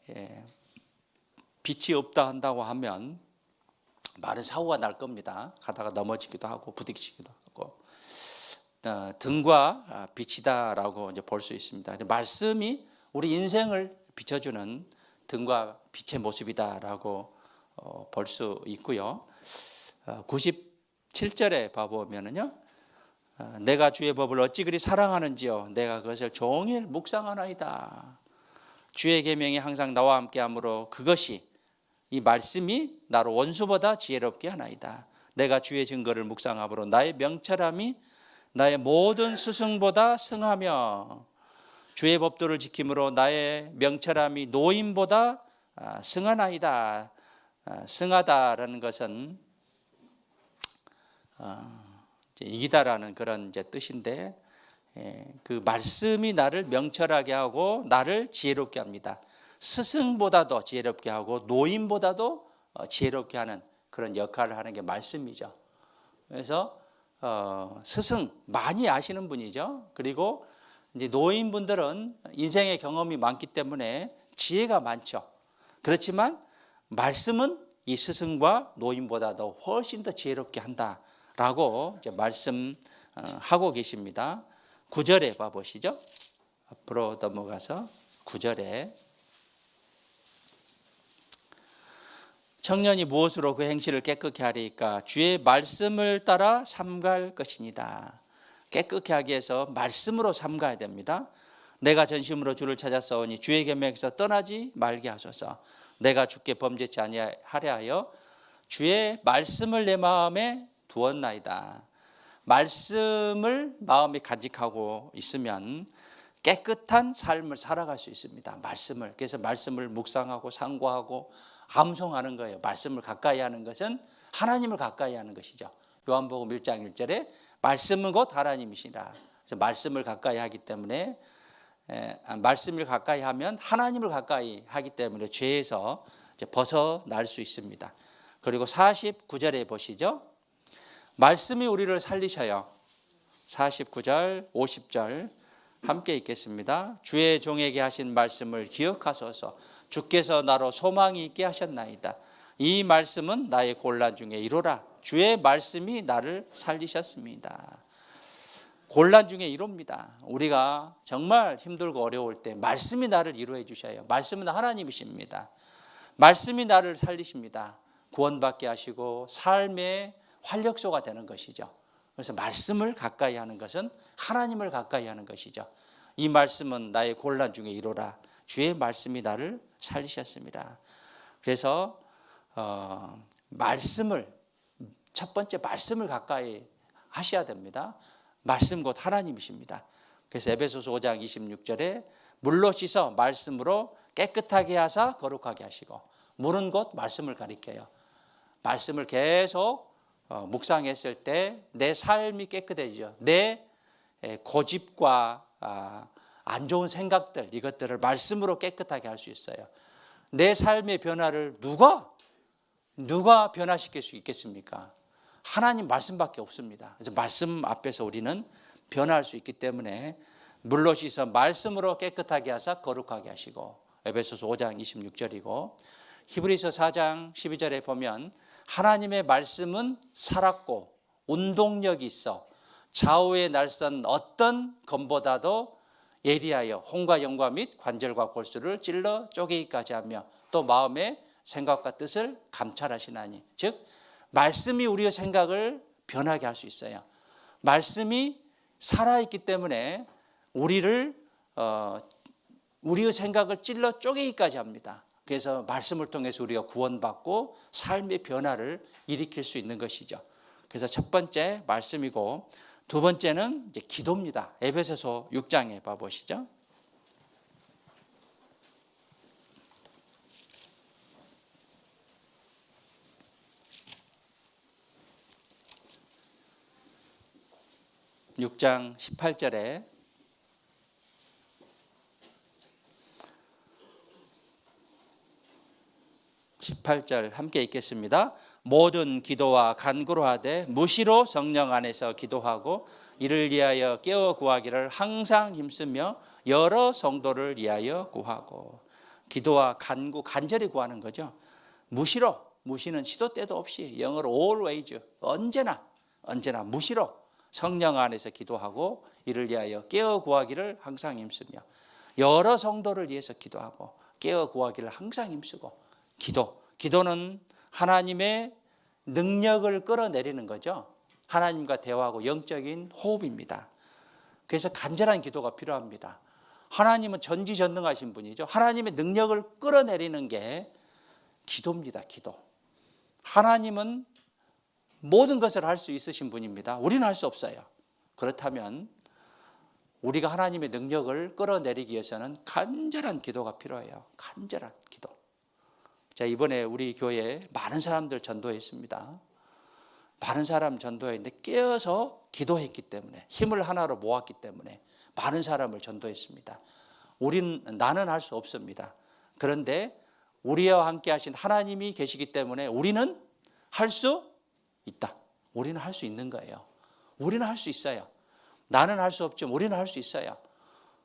빛이 없다 한다고 하면 많은 사고가 날 겁니다. 가다가 넘어지기도 하고 부딪히기도 하고, 등과 빛이다라고 이제 볼 수 있습니다. 말씀이 우리 인생을 비춰주는 등과 빛의 모습이다라고 볼 수 있고요. 97절에 봐보면은요, 내가 주의 법을 어찌 그리 사랑하는지요, 내가 그것을 종일 묵상하나이다. 주의 계명이 항상 나와 함께하므로 그것이, 이 말씀이 나로 원수보다 지혜롭게 하나이다. 내가 주의 증거를 묵상함으로 나의 명철함이 나의 모든 스승보다 승하며, 주의 법도를 지킴으로 나의 명철함이 노인보다 승하나이다. 승하다라는 것은 이기다라는 그런 이제 뜻인데, 그 말씀이 나를 명철하게 하고 나를 지혜롭게 합니다. 스승보다도 지혜롭게 하고 노인보다도 지혜롭게 하는 그런 역할을 하는 게 말씀이죠. 그래서 스승 많이 아시는 분이죠. 그리고 이제 노인분들은 인생의 경험이 많기 때문에 지혜가 많죠. 그렇지만 말씀은 이 스승과 노인보다도 훨씬 더 지혜롭게 한다라고 이제 말씀하고 계십니다. 9절에 봐보시죠. 앞으로 넘어가서 9절에, 청년이 무엇으로 그 행실을 깨끗게 하리까? 주의 말씀을 따라 삼갈 것이니다. 깨끗게 하기 위해서 말씀으로 삼가야 됩니다. 내가 전심으로 주를 찾았사오니 주의 계명에서 떠나지 말게 하소서. 내가 주께 범죄치 아니하려 하여 주의 말씀을 내 마음에 두었나이다. 말씀을 마음에 간직하고 있으면 깨끗한 삶을 살아갈 수 있습니다. 말씀을. 그래서 말씀을 묵상하고 상고하고 암송하는 거예요. 말씀을 가까이 하는 것은 하나님을 가까이 하는 것이죠. 요한복음 1장 1절에 말씀은 곧 하나님이시라. 그래서 말씀을 가까이 하기 때문에, 말씀을 가까이 하면 하나님을 가까이 하기 때문에 죄에서 이제 벗어날 수 있습니다. 그리고 49절에 보시죠. 말씀이 우리를 살리셔요. 49절, 50절 함께 읽겠습니다. 주의 종에게 하신 말씀을 기억하소서. 주께서 나로 소망이 있게 하셨나이다. 이 말씀은 나의 곤란 중에 이루라. 주의 말씀이 나를 살리셨습니다. 곤란 중에 이룹니다. 우리가 정말 힘들고 어려울 때 말씀이 나를 이루어 주셔요. 말씀은 하나님이십니다. 말씀이 나를 살리십니다. 구원받게 하시고 삶의 활력소가 되는 것이죠. 그래서 말씀을 가까이 하는 것은 하나님을 가까이 하는 것이죠. 이 말씀은 나의 곤란 중에 이루라. 주의 말씀이 나를 살리셨습니다. 그래서 말씀을, 첫 번째 말씀을 가까이 하셔야 됩니다. 말씀 곧 하나님이십니다. 그래서 에베소서 5장 26절에 물로 씻어 말씀으로 깨끗하게 하사 거룩하게 하시고, 물은 곧 말씀을 가리켜요. 말씀을 계속 묵상했을 때 내 삶이 깨끗해지죠. 내 고집과 안 좋은 생각들, 이것들을 말씀으로 깨끗하게 할 수 있어요. 내 삶의 변화를 누가 변화시킬 수 있겠습니까? 하나님 말씀밖에 없습니다. 그래서 말씀 앞에서 우리는 변화할 수 있기 때문에 물로 씻어 말씀으로 깨끗하게 하사 거룩하게 하시고, 에베소서 5장 26절이고 히브리서 4장 12절에 보면 하나님의 말씀은 살았고 운동력이 있어 좌우의 날선 어떤 검보다도 예리하여 혼과 영과 및 관절과 골수를 찔러 쪼개기까지 하며 또 마음의 생각과 뜻을 감찰하시나니, 즉 말씀이 우리의 생각을 변하게 할 수 있어요. 말씀이 살아있기 때문에 우리의 생각을 찔러 쪼개기까지 합니다. 그래서 말씀을 통해서 우리가 구원받고 삶의 변화를 일으킬 수 있는 것이죠. 그래서 첫 번째 말씀이고, 두 번째는 이제 기도입니다. 에베소서 6장에 봐보시죠. 육 장 18절에 함께 읽겠습니다. 모든 기도와 간구로 하되 무시로 성령 안에서 기도하고 이를 위하여 깨어 구하기를 항상 힘쓰며 여러 성도를 위하여 구하고. 기도와 간구, 간절히 구하는 거죠. 무시로, 무시는 시도 때도 없이, 영어로 always, 언제나 무시로 성령 안에서 기도하고 이를 위하여 깨어 구하기를 항상 힘쓰며 여러 성도를 위해서 기도하고 깨어 구하기를 항상 힘쓰고. 기도는 하나님의 능력을 끌어내리는 거죠. 하나님과 대화하고 영적인 호흡입니다. 그래서 간절한 기도가 필요합니다. 하나님은 전지전능하신 분이죠. 하나님의 능력을 끌어내리는 게 기도입니다. 기도. 하나님은 모든 것을 할 수 있으신 분입니다. 우리는 할 수 없어요. 그렇다면 우리가 하나님의 능력을 끌어내리기 위해서는 간절한 기도가 필요해요. 간절한 기도. 자, 이번에 우리 교회에 많은 사람들 전도했습니다. 많은 사람 전도했는데 깨어서 기도했기 때문에, 힘을 하나로 모았기 때문에 많은 사람을 전도했습니다. 나는 할 수 없습니다. 그런데 우리와 함께 하신 하나님이 계시기 때문에 우리는 할 수 있다. 우리는 할 수 있는 거예요. 우리는 할 수 있어요. 나는 할 수 없지만 우리는 할 수 있어요.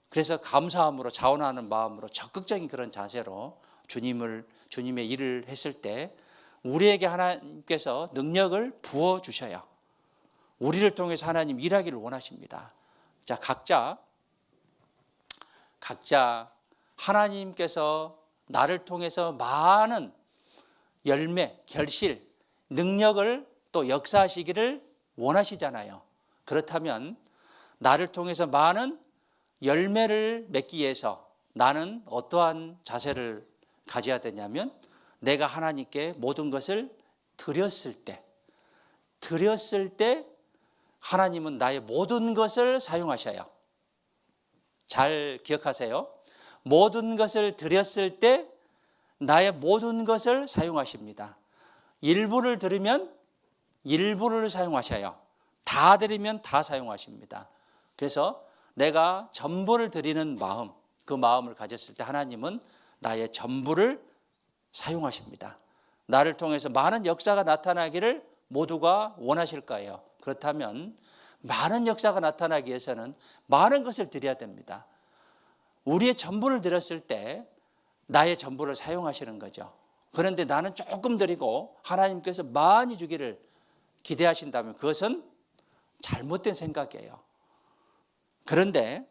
그래서 감사함으로, 자원하는 마음으로, 적극적인 그런 자세로 주님의 일을 했을 때 우리에게 하나님께서 능력을 부어주셔요. 우리를 통해서 하나님 일하기를 원하십니다. 자, 각자 하나님께서 나를 통해서 많은 열매, 결실, 능력을 또 역사하시기를 원하시잖아요. 그렇다면 나를 통해서 많은 열매를 맺기 위해서 나는 어떠한 자세를 가져야 되냐면, 내가 하나님께 모든 것을 드렸을 때 하나님은 나의 모든 것을 사용하셔요. 잘 기억하세요. 모든 것을 드렸을 때 나의 모든 것을 사용하십니다. 일부를 드리면 일부를 사용하셔요. 다 드리면 다 사용하십니다. 그래서 내가 전부를 드리는 마음, 그 마음을 가졌을 때 하나님은 나의 전부를 사용하십니다. 나를 통해서 많은 역사가 나타나기를 모두가 원하실 거예요. 그렇다면 많은 역사가 나타나기 위해서는 많은 것을 드려야 됩니다. 우리의 전부를 드렸을 때 나의 전부를 사용하시는 거죠. 그런데 나는 조금 드리고 하나님께서 많이 주기를 기대하신다면 그것은 잘못된 생각이에요. 그런데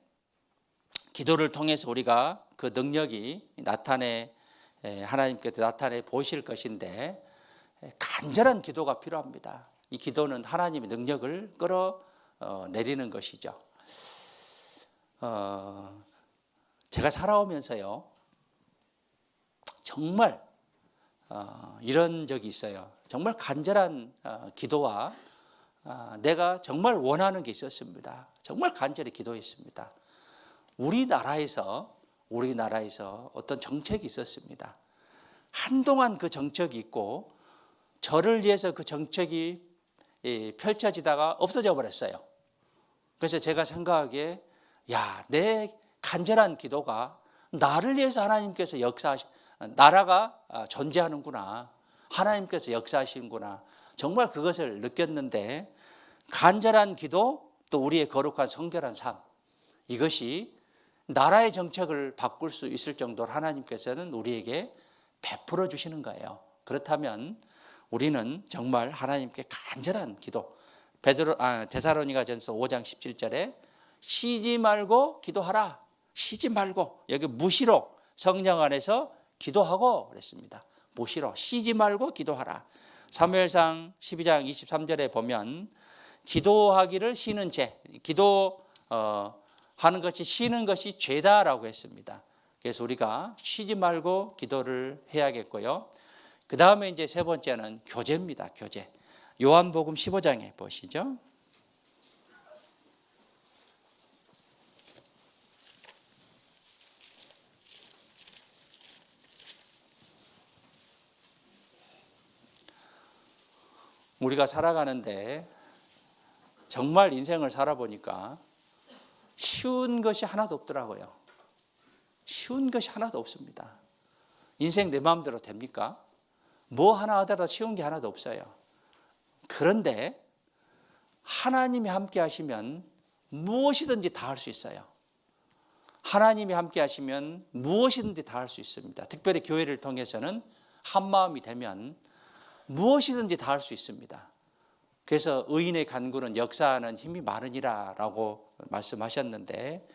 기도를 통해서 우리가 그 능력이 하나님께서 나타내 보실 것인데, 간절한 기도가 필요합니다. 이 기도는 하나님의 능력을 끌어내리는 것이죠. 제가 살아오면서요, 정말 이런 적이 있어요. 정말 간절한 기도와 내가 정말 원하는 게 있었습니다. 정말 간절히 기도했습니다. 우리나라에서 어떤 정책이 있었습니다. 한동안 그 정책이 있고 저를 위해서 그 정책이 펼쳐지다가 없어져 버렸어요. 그래서 제가 생각하기에 내 간절한 기도가 나를 위해서 하나님께서 나라가 존재하는구나, 하나님께서 역사하시는구나, 정말 그것을 느꼈는데, 간절한 기도, 또 우리의 거룩한 성결한 삶, 이것이 나라의 정책을 바꿀 수 있을 정도로 하나님께서는 우리에게 베풀어 주시는 거예요. 그렇다면 우리는 정말 하나님께 간절한 기도, 데살로니가전서 5장 17절에 쉬지 말고 기도하라. 쉬지 말고, 여기 무시로 성령 안에서 기도하고 그랬습니다. 무시로, 쉬지 말고 기도하라. 사무엘상 12장 23절에 보면 기도하기를 쉬는 죄, 하는 것이 쉬는 것이 죄다라고 했습니다. 그래서 우리가 쉬지 말고 기도를 해야겠고요. 그 다음에 이제 세 번째는 교제입니다. 교제. 요한복음 15장에 보시죠. 우리가 살아가는데 정말 인생을 살아보니까 쉬운 것이 하나도 없더라고요. 쉬운 것이 하나도 없습니다. 인생 내 마음대로 됩니까? 뭐 하나 하더라도 쉬운 게 하나도 없어요. 그런데 하나님이 함께 하시면 무엇이든지 다 할 수 있어요. 하나님이 함께 하시면 무엇이든지 다 할 수 있습니다. 특별히 교회를 통해서는 한 마음이 되면 무엇이든지 다 할 수 있습니다. 그래서 의인의 간구는 역사하는 힘이 많으니라 라고 말씀하셨는데,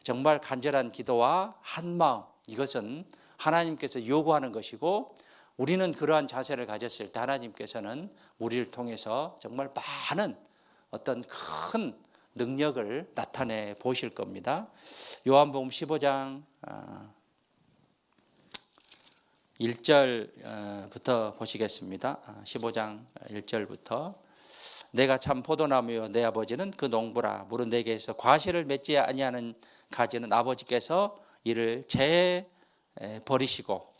정말 간절한 기도와 한 마음, 이것은 하나님께서 요구하는 것이고, 우리는 그러한 자세를 가졌을 때 하나님께서는 우리를 통해서 정말 많은 어떤 큰 능력을 나타내 보실 겁니다. 요한복음 15장 1절부터 보시겠습니다. 15장 1절부터 내가 참 포도나무요 내 아버지는 그 농부라. 무릇 내게서 과실을 맺지 아니하는 가지는 아버지께서 이를 버리시고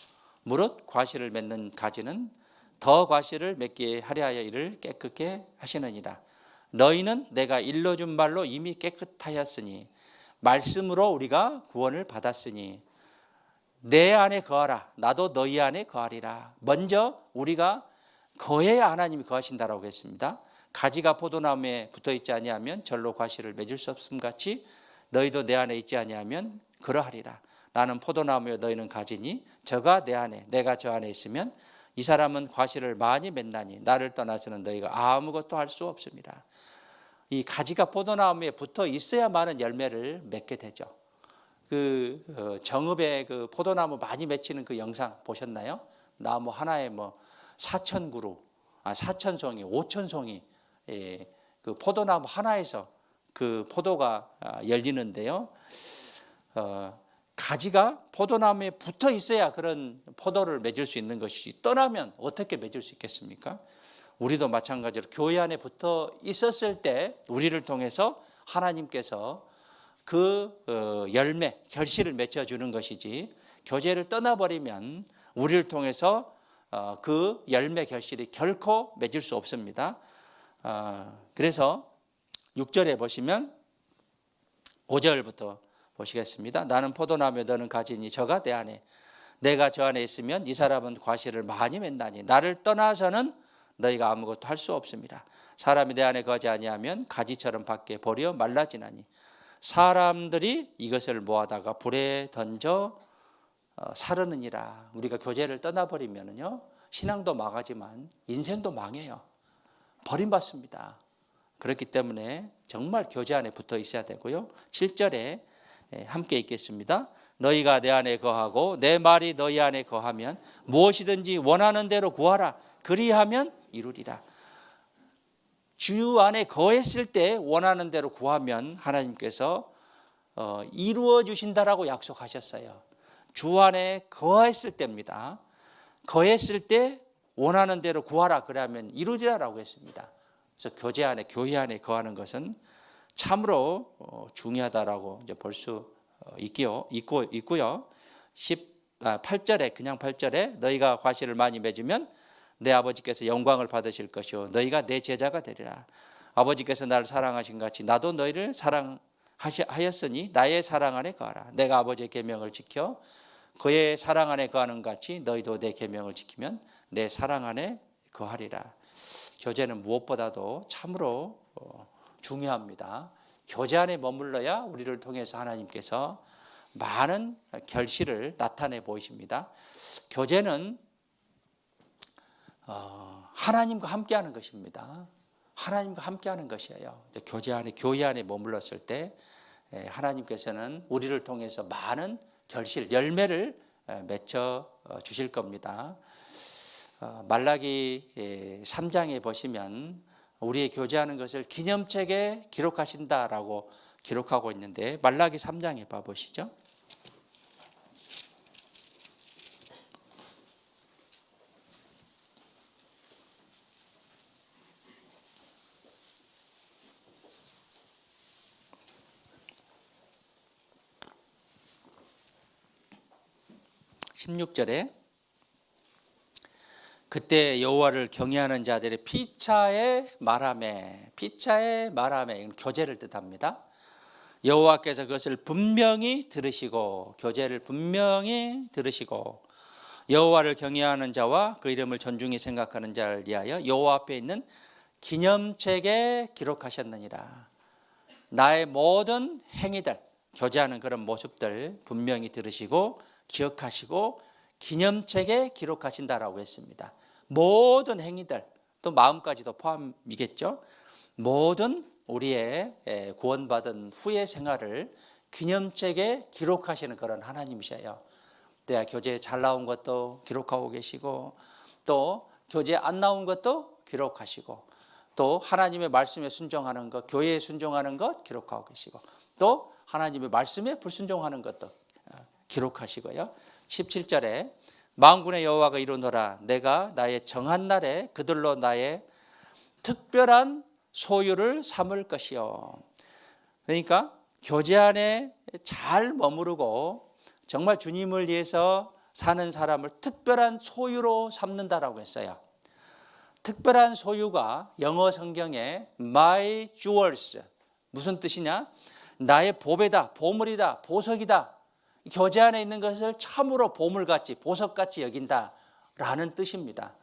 무릇 과실을 맺는 가지는 더 과실을 맺게 하려 하여 이를 깨끗게 하시느니라. 너희는 내가 일러준 말로 이미 깨끗하였으니 말씀으로 우리가 구원을 받았으니 내 안에 거하라. 나도 너희 안에 거하리라. 먼저 우리가 거해야 하나님이 거하신다라고 했습니다. 가지가 포도나무에 붙어있지 아니하면 절로 과실을 맺을 수 없음 같이 너희도 내 안에 있지 아니하면 그러하리라. 나는 포도나무여 너희는 가지니 저가 내 안에 내가 저 안에 있으면 이 사람은 과실을 많이 맺나니 나를 떠나서는 너희가 아무것도 할 수 없습니다. 이 가지가 포도나무에 붙어 있어야만은 열매를 맺게 되죠. 정읍에 그 포도나무 많이 맺히는 그 영상 보셨나요? 나무 하나에 뭐 4,000그루, 4,000송이, 5,000송이 그 포도나무 하나에서 그 포도가 열리는데요. 가지가 포도나무에 붙어 있어야 그런 포도를 맺을 수 있는 것이지 떠나면 어떻게 맺을 수 있겠습니까? 우리도 마찬가지로 교회 안에 붙어 있었을 때 우리를 통해서 하나님께서 그 열매, 결실을 맺어주는 것이지 교제를 떠나버리면 우리를 통해서 그 열매, 결실이 결코 맺을 수 없습니다. 그래서 6절에 보시면 5절부터 보시겠습니다. 나는 포도나무에 너는 가지니 저가 내 안에 내가 저 안에 있으면 이 사람은 과실을 많이 맺나니 나를 떠나서는 너희가 아무것도 할 수 없습니다. 사람이 내 안에 거하지 아니하면 가지처럼 밖에 버려 말라지나니 사람들이 이것을 모아다가 불에 던져 사르느니라. 우리가 교제를 떠나버리면요 신앙도 망하지만 인생도 망해요. 버림받습니다. 그렇기 때문에 정말 교제 안에 붙어 있어야 되고요. 7절에 함께 읽겠습니다. 너희가 내 안에 거하고 내 말이 너희 안에 거하면 무엇이든지 원하는 대로 구하라. 그리하면 이루리라. 주 안에 거했을 때 원하는 대로 구하면 하나님께서 이루어 주신다라고 약속하셨어요. 주 안에 거했을 때입니다. 거했을 때 원하는 대로 구하라. 그러면 이루리라라고 했습니다. 그래서 교제 안에, 교회 안에 거하는 것은 참으로 중요하다라고 이제 볼 수 있고요. 8절에 그냥 8절에 너희가 과실을 많이 맺으면 내 아버지께서 영광을 받으실 것이요 너희가 내 제자가 되리라. 아버지께서 나를 사랑하신 같이 나도 너희를 사랑하였으니 나의 사랑 안에 거하라. 내가 아버지의 계명을 지켜 그의 사랑 안에 거하는 같이 너희도 내 계명을 지키면 내 사랑 안에 거하리라. 교제는 무엇보다도 참으로 중요합니다. 교제 안에 머물러야 우리를 통해서 하나님께서 많은 결실을 나타내 보이십니다. 교제는 하나님과 함께하는 것입니다. 하나님과 함께하는 것이에요. 교제 안에, 교회 안에 머물렀을 때 하나님께서는 우리를 통해서 많은 결실, 열매를 맺어 주실 겁니다. 말라기 3장에 보시면 우리의 교제하는 것을 기념책에 기록하신다라고 기록하고 있는데 말라기 3장에 봐보시죠. 16절에 그때 여호와를 경외하는 자들의 피차의 말하매, 피차의 말하매, 교제를 뜻합니다. 여호와께서 그것을 분명히 들으시고, 교제를 분명히 들으시고, 여호와를 경외하는 자와 그 이름을 존중히 생각하는 자를 위하여 여호와 앞에 있는 기념책에 기록하셨느니라. 나의 모든 행위들, 교제하는 그런 모습들 분명히 들으시고 기억하시고 기념책에 기록하신다라고 했습니다. 모든 행위들, 또 마음까지도 포함이겠죠. 모든 우리의 구원받은 후의 생활을 기념책에 기록하시는 그런 하나님이셔요. 내가 교제에 잘 나온 것도 기록하고 계시고, 또 교제에 안 나온 것도 기록하시고, 또 하나님의 말씀에 순종하는 것, 교회에 순종하는 것 기록하고 계시고, 또 하나님의 말씀에 불순종하는 것도 기록하시고요. 17절에 만군의 여호와가 이루노라. 내가 나의 정한 날에 그들로 나의 특별한 소유를 삼을 것이요. 그러니까 교제 안에 잘 머무르고 정말 주님을 위해서 사는 사람을 특별한 소유로 삼는다라고 했어요. 특별한 소유가 영어 성경에 my jewels, 무슨 뜻이냐? 나의 보배다, 보물이다, 보석이다. 교제 안에 있는 것을 참으로 보물같이, 보석같이 여긴다라는 뜻입니다.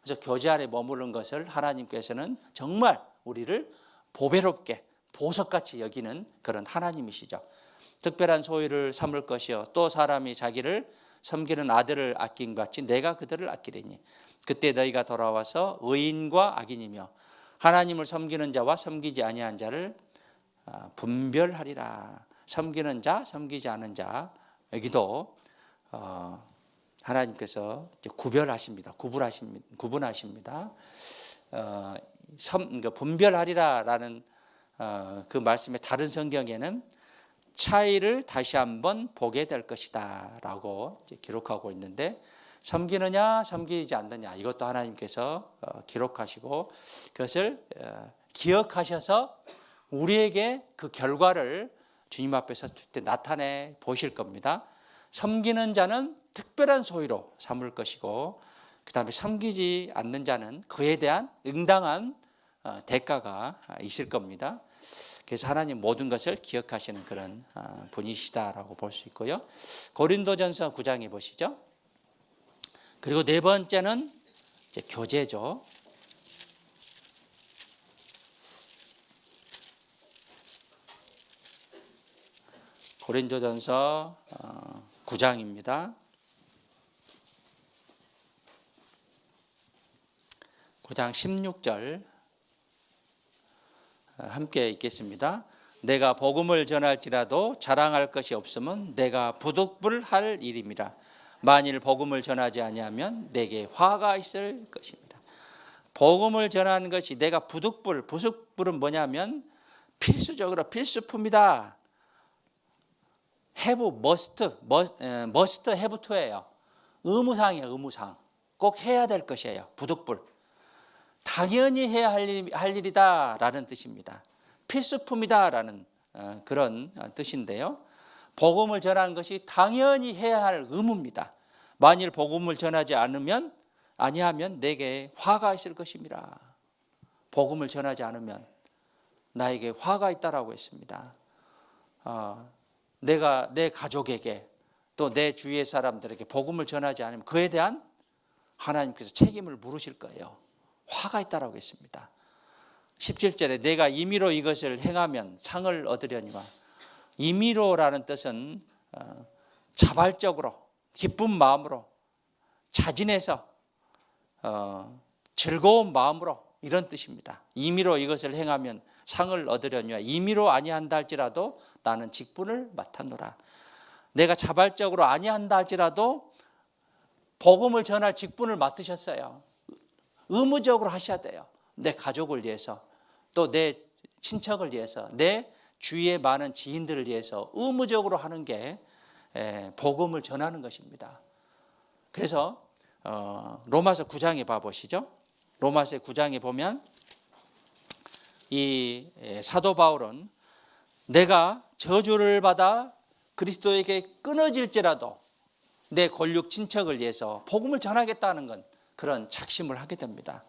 그래서 교제 안에 머무른 것을 하나님께서는 정말 우리를 보배롭게, 보석같이 여기는 그런 하나님이시죠. 특별한 소유를 삼을 것이요, 또 사람이 자기를 섬기는 아들을 아낌같이 내가 그들을 아끼리니 그때 너희가 돌아와서 의인과 악인이며 하나님을 섬기는 자와 섬기지 아니한 자를 분별하리라. 섬기는 자, 섬기지 않은 자, 여기도 하나님께서 구별하십니다. 구분하십니다. 분별하리라라는 그 말씀의 다른 성경에는 차이를 다시 한번 보게 될 것이다 라고 기록하고 있는데, 섬기느냐 섬기지 않느냐 이것도 하나님께서 기록하시고 그것을 기억하셔서 우리에게 그 결과를 주님 앞에 섰을 때 나타내 보실 겁니다. 섬기는 자는 특별한 소유로 삼을 것이고, 그 다음에 섬기지 않는 자는 그에 대한 응당한 대가가 있을 겁니다. 그래서 하나님 모든 것을 기억하시는 그런 분이시다라고 볼 수 있고요. 고린도전서 9장에 보시죠. 그리고 네 번째는 이제 교제죠. 고린도전서 9장입니다. 9장 16절 함께 읽겠습니다. 내가 복음을 전할지라도 자랑할 것이 없으면 내가 부득불할 일입니다. 만일 복음을 전하지 아니하면 내게 화가 있을 것입니다. 복음을 전하는 것이 내가 부득불은 뭐냐면 필수적으로 필수품이다. have, must have to예요. 의무사항이에요. 의무사항. 꼭 해야 될 것이에요. 부득불. 당연히 해야 할 일이다 라는 뜻입니다. 필수품이다 라는 그런 뜻인데요. 복음을 전하는 것이 당연히 해야 할 의무입니다. 만일 복음을 전하지 아니하면 내게 화가 있을 것입니다. 복음을 전하지 않으면 나에게 화가 있다라고 했습니다. 내가 내 가족에게 또 내 주위의 사람들에게 복음을 전하지 않으면 그에 대한 하나님께서 책임을 물으실 거예요. 화가 있다라고 했습니다. 17절에 내가 임의로 이것을 행하면 상을 얻으려니와, 임의로라는 뜻은 자발적으로 기쁜 마음으로 자진해서 즐거운 마음으로 이런 뜻입니다. 임의로 이것을 행하면 상을 얻으려니와 임의로 아니한다 할지라도 나는 직분을 맡았노라. 내가 자발적으로 아니한다 할지라도 복음을 전할 직분을 맡으셨어요. 의무적으로 하셔야 돼요. 내 가족을 위해서, 또 내 친척을 위해서, 내 주위의 많은 지인들을 위해서 의무적으로 하는 게 복음을 전하는 것입니다. 그래서 로마서 9장에 봐보시죠. 로마서 9장에 보면 이 사도 바울은 내가 저주를 받아 그리스도에게 끊어질지라도 내 권력 친척을 위해서 복음을 전하겠다는 건 그런 작심을 하게 됩니다.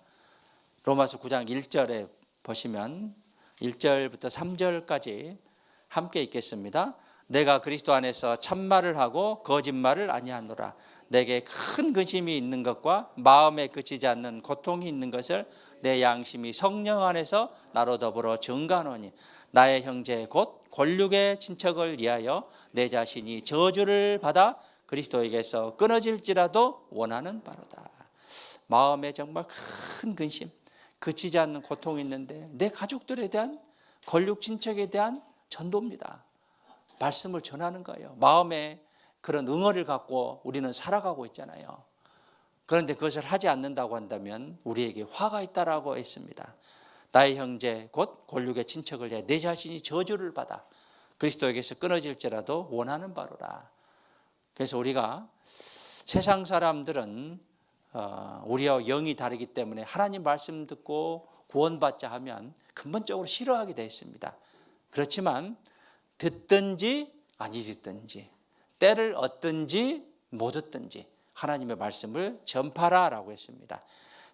로마서 9장 1절에 보시면 1절부터 3절까지 함께 읽겠습니다. 내가 그리스도 안에서 참말을 하고 거짓말을 아니하노라. 내게 큰 근심이 있는 것과 마음에 그치지 않는 고통이 있는 것을 내 양심이 성령 안에서 나로 더불어 증거하노니 나의 형제 곧 권력의 친척을 위하여 내 자신이 저주를 받아 그리스도에게서 끊어질지라도 원하는 바로다. 마음에 정말 큰 근심, 그치지 않는 고통이 있는데 내 가족들에 대한 권력 친척에 대한 전도입니다. 말씀을 전하는 거예요. 마음에 그런 응어를 갖고 우리는 살아가고 있잖아요. 그런데 그것을 하지 않는다고 한다면 우리에게 화가 있다라고 했습니다. 나의 형제 곧 권력의 친척을 위해 내 자신이 저주를 받아 그리스도에게서 끊어질지라도 원하는 바로라. 그래서 우리가 세상 사람들은 우리와 영이 다르기 때문에 하나님 말씀 듣고 구원받자 하면 근본적으로 싫어하게 되어 있습니다. 그렇지만 듣든지 아니 듣든지 때를 얻든지 못 얻든지 하나님의 말씀을 전파라라고 했습니다.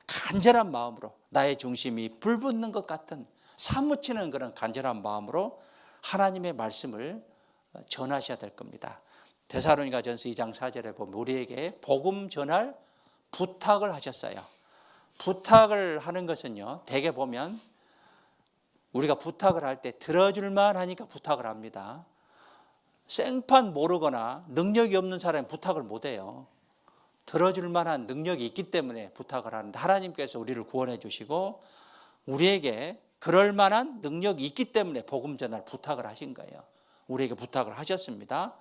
간절한 마음으로 나의 중심이 불붙는 것 같은 사무치는 그런 간절한 마음으로 하나님의 말씀을 전하셔야 될 겁니다. 데살로니가전서 2장 4절에 보면 우리에게 복음 전할 부탁을 하셨어요. 부탁을 하는 것은요, 대개 보면 우리가 부탁을 할 때 들어줄만 하니까 부탁을 합니다. 생판 모르거나 능력이 없는 사람은 부탁을 못해요. 들어줄 만한 능력이 있기 때문에 부탁을 하는데 하나님께서 우리를 구원해 주시고 우리에게 그럴 만한 능력이 있기 때문에 복음 전할 부탁을 하신 거예요. 우리에게 부탁을 하셨습니다.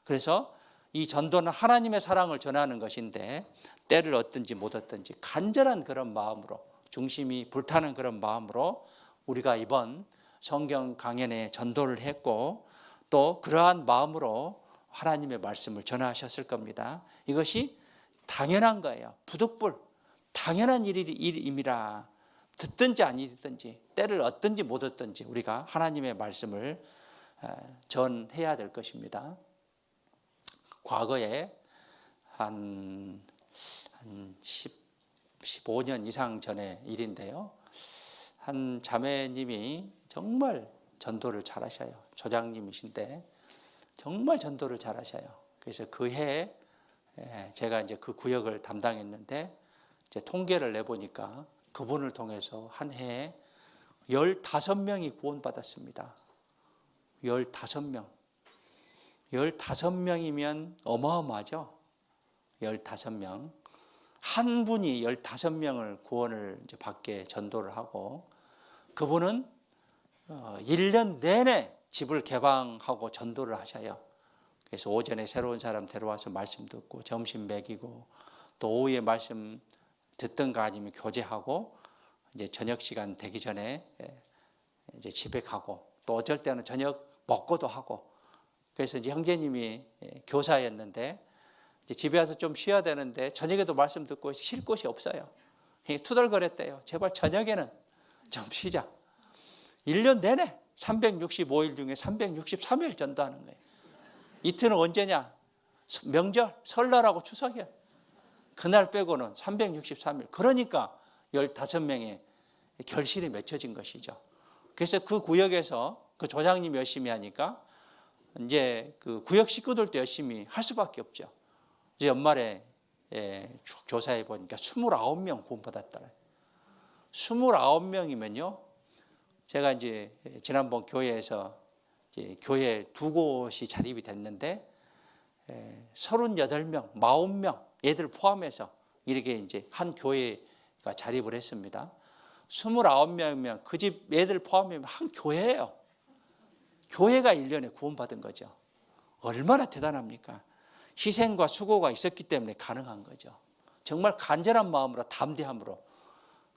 그래서 이 전도는 하나님의 사랑을 전하는 것인데 때를 얻든지 못 얻든지 간절한 그런 마음으로 중심이 불타는 그런 마음으로 우리가 이번 성경 강연에 전도를 했고 또 그러한 마음으로 하나님의 말씀을 전하셨을 겁니다. 이것이 당연한 거예요. 부득불 당연한 일임이라 듣든지 아니 듣든지 때를 얻든지 못 얻든지 우리가 하나님의 말씀을 전해야 될 것입니다. 과거에 한 15년 이상 전의 일인데요. 한 자매님이 정말 전도를 잘하셔요. 조장님이신데 정말 전도를 잘하셔요. 그래서 그 해에 제가 이제 그 구역을 담당했는데 이제 통계를 내보니까 그분을 통해서 한 해에 15명이 구원받았습니다. 15명. 15명이면 어마어마하죠. 15명. 한 분이 15명을 구원을 이제 받게 전도를 하고 그분은 1년 내내 집을 개방하고 전도를 하셔요. 그래서 오전에 새로운 사람 데려와서 말씀 듣고 점심 먹이고 또 오후에 말씀 듣든가 아니면 교제하고 이제 저녁 시간 되기 전에 이제 집에 가고 또 어쩔 때는 저녁 먹고도 하고 그래서 이제 형제님이 교사였는데 이제 집에 와서 좀 쉬어야 되는데 저녁에도 말씀 듣고 쉴 곳이 없어요. 투덜거렸대요. 제발 저녁에는 좀 쉬자. 1년 내내 365일 중에 363일 전도하는 거예요. 이틀은 언제냐? 명절, 설날하고 추석이야. 그날 빼고는 363일. 그러니까 15명의 결실이 맺혀진 것이죠. 그래서 그 구역에서 그 조장님이 열심히 하니까 이제 그 구역 식구들도 열심히 할 수밖에 없죠. 이제 연말에 쭉 조사해 보니까 29명 구원받았다. 29명이면요. 제가 이제 지난번 교회에서 이제 교회 2곳이 자립이 됐는데 38명, 40명 애들 포함해서 이렇게 이제 한 교회가 자립을 했습니다. 29명이면 그 집 애들 포함하면 한 교회예요. 교회가 1년에 구원받은 거죠. 얼마나 대단합니까? 희생과 수고가 있었기 때문에 가능한 거죠. 정말 간절한 마음으로 담대함으로.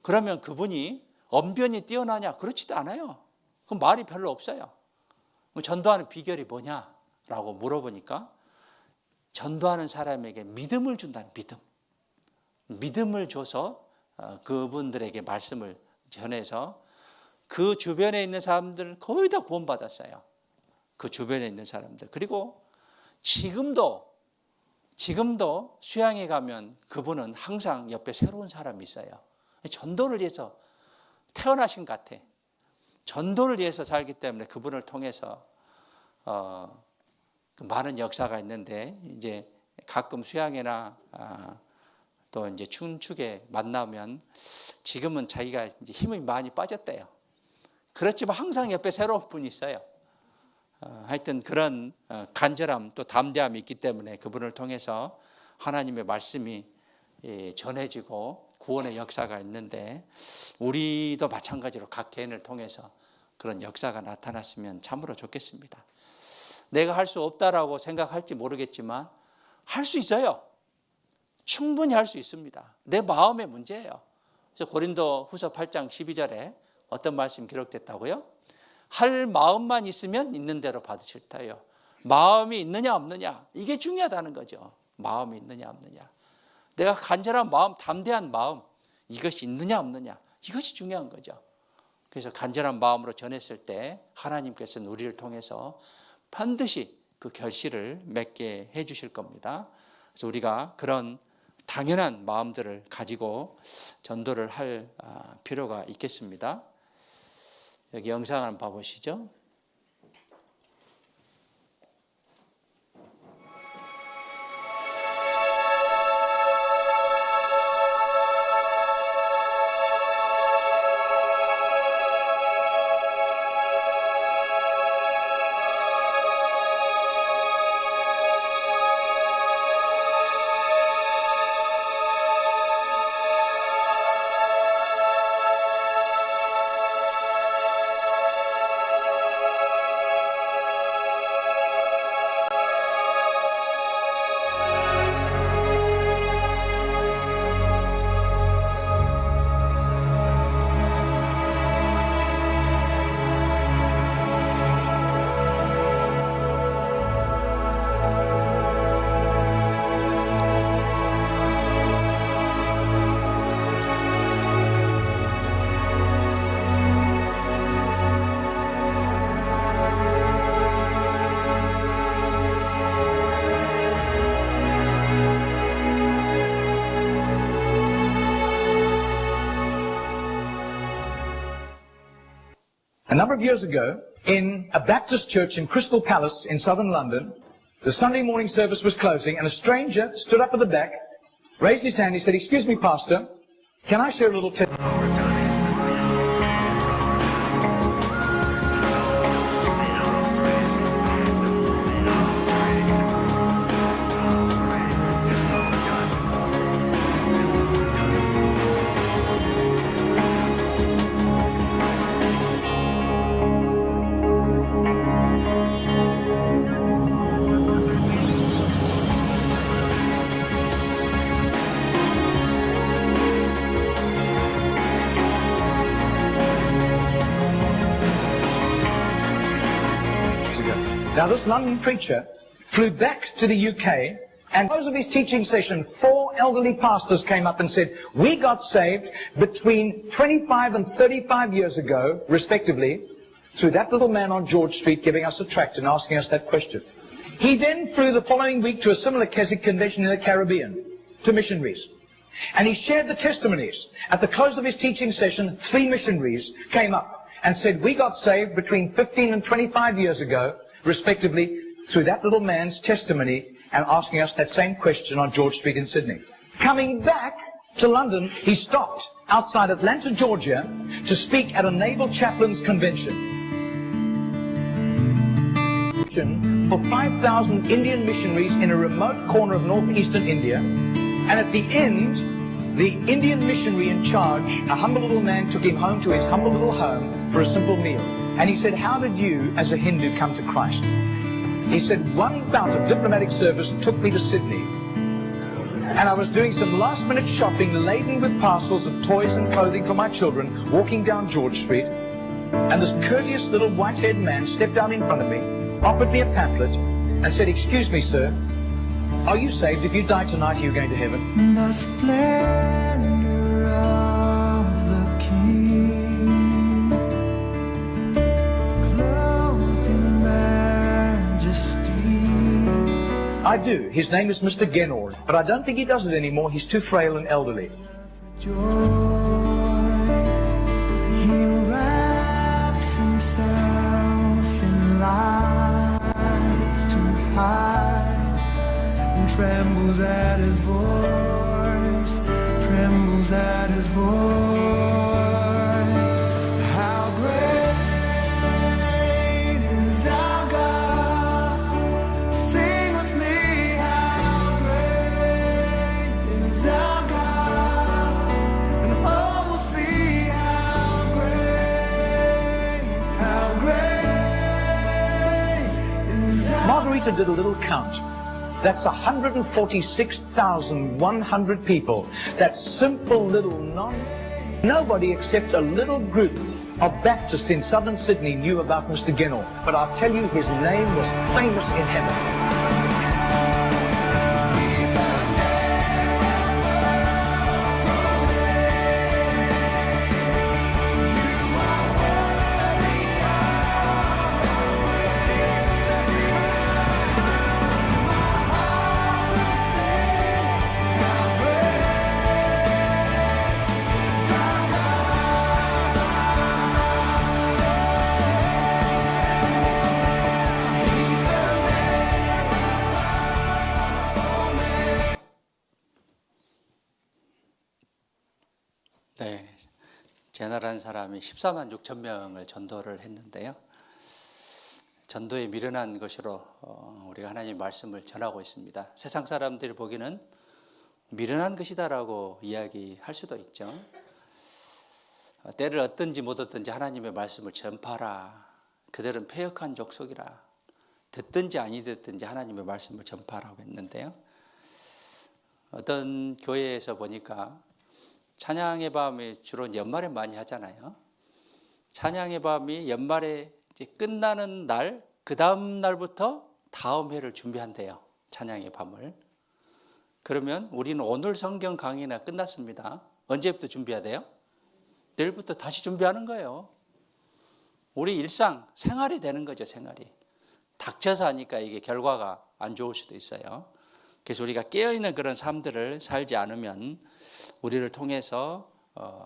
그러면 그분이 언변이 뛰어나냐? 그렇지도 않아요. 그럼 말이 별로 없어요. 전도하는 비결이 뭐냐라고 물어보니까 전도하는 사람에게 믿음을 준다는 믿음. 믿음을 줘서 그분들에게 말씀을 전해서 그 주변에 있는 사람들은 거의 다 구원받았어요. 그 주변에 있는 사람들. 그리고 지금도 지금도 수양에 가면 그분은 항상 옆에 새로운 사람이 있어요. 전도를 위해서 태어나신 것 같아. 전도를 위해서 살기 때문에 그분을 통해서 많은 역사가 있는데, 이제 가끔 수양회나 또 이제 춘축에 만나면 지금은 자기가 이제 힘이 많이 빠졌대요. 그렇지만 항상 옆에 새로운 분이 있어요. 하여튼 그런 간절함 또 담대함이 있기 때문에 그분을 통해서 하나님의 말씀이 전해지고 구원의 역사가 있는데, 우리도 마찬가지로 각 개인을 통해서 그런 역사가 나타났으면 참으로 좋겠습니다. 내가 할 수 없다라고 생각할지 모르겠지만 할 수 있어요. 충분히 할 수 있습니다. 내 마음의 문제예요. 그래서 고린도 후서 8장 12절에 어떤 말씀이 기록됐다고요? 할 마음만 있으면 있는 대로 받으실 터요. 마음이 있느냐 없느냐, 이게 중요하다는 거죠. 마음이 있느냐 없느냐, 내가 간절한 마음, 담대한 마음, 이것이 있느냐 없느냐, 이것이 중요한 거죠. 그래서 간절한 마음으로 전했을 때 하나님께서는 우리를 통해서 반드시 그 결실을 맺게 해 주실 겁니다. 그래서 우리가 그런 당연한 마음들을 가지고 전도를 할 필요가 있겠습니다. 여기 영상 한번 봐보시죠.
A number of years ago, in a Baptist church in Crystal Palace in southern London, the Sunday morning service was closing, and a stranger stood up at the back, raised his hand, he said, "Excuse me, Pastor, can I share a little testimony?" Now, this London preacher flew back to the UK, and at the close of his teaching session, 4 elderly pastors came up and said, "We got saved between 25 and 35 years ago, respectively, through that little man on George Street giving us a tract and asking us that question." He then flew the following week to a similar Keswick convention in the Caribbean, to missionaries. And he shared the testimonies. At the close of his teaching session, 3 missionaries came up and said, "We got saved between 15 and 25 years ago, respectively, through that little man's testimony and asking us that same question on George Street in Sydney." Coming back to London, he stopped outside Atlanta, Georgia, to speak at a naval chaplains convention for 5,000 Indian missionaries in a remote corner of northeastern India. And at the end, the Indian missionary in charge, a humble little man, took him home to his humble little home for a simple meal. And he said, "How did you, as a Hindu, come to Christ?" He said, "One bout of diplomatic service took me to Sydney. And I was doing some last-minute shopping laden with parcels of toys and clothing for my children, walking down George Street. And this courteous little white-haired man stepped out in front of me, offered me a pamphlet, and said, 'Excuse me, sir, are you saved? If you die tonight, are you going to heaven?'"
The splendor of the King, clothed in majesty.
I do. His name is Mr. Genord, but I don't think he does it anymore. He's too frail and elderly.
Joys, he wraps himself in lies to hide and trembles at his voice, trembles at his voice. How great is our God? Sing with me, how great is our God? And all will see how great is our
Margarita did a little count. That's 146,100 people. That simple little Nobody except a little group of Baptists in southern Sydney knew about Mr. Genor. But I'll tell you, his name was famous in heaven.
네, 제나라는 사람이 14만 6천 명을 전도를 했는데요. 전도에 미련한 것으로 우리가 하나님의 말씀을 전하고 있습니다. 세상 사람들이 보기에는 미련한 것이다라고 이야기할 수도 있죠. 때를 얻든지 못 얻든지 하나님의 말씀을 전파하라. 그들은 패역한 족속이라. 듣든지 아니 듣든지 하나님의 말씀을 전파하라고 했는데요. 어떤 교회에서 보니까 찬양의 밤이 주로 연말에 많이 하잖아요. 찬양의 밤이 연말에 이제 끝나는 날, 그 다음 날부터 다음 회를 준비한대요. 찬양의 밤을. 그러면 우리는 오늘 성경 강의나 끝났습니다. 언제부터 준비해야 돼요? 내일부터 다시 준비하는 거예요. 우리 일상, 생활이 되는 거죠, 생활이. 닥쳐서 하니까 이게 결과가 안 좋을 수도 있어요. 그래서 우리가 깨어있는 그런 삶들을 살지 않으면 우리를 통해서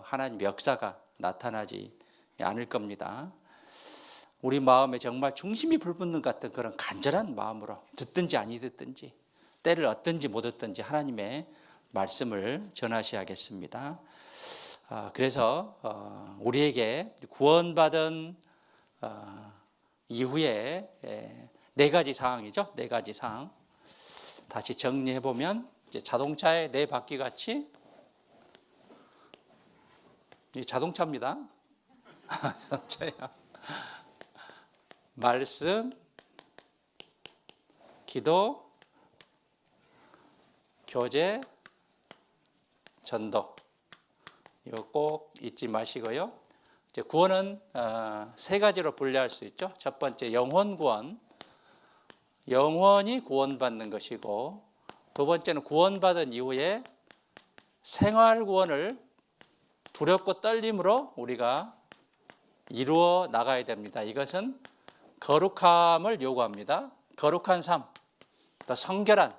하나님의 역사가 나타나지 않을 겁니다. 우리 마음에 정말 중심이 불붙는 것 같은 그런 간절한 마음으로 듣든지 아니 듣든지 때를 얻든지 못 얻든지 하나님의 말씀을 전하셔야겠습니다. 그래서 우리에게 구원받은 이후에 네 가지 사항이죠. 네 가지 사항. 다시 정리해 보면 이제 자동차의 네 바퀴 같이 이 자동차입니다. 자동차야. 말씀, 기도, 교제, 전도. 이거 꼭 잊지 마시고요. 이제 구원은 세 가지로 분류할 수 있죠. 첫 번째 영혼 구원. 영원히 구원받는 것이고, 두 번째는 구원받은 이후에 생활 구원을 두렵고 떨림으로 우리가 이루어 나가야 됩니다. 이것은 거룩함을 요구합니다. 거룩한 삶, 또 성결한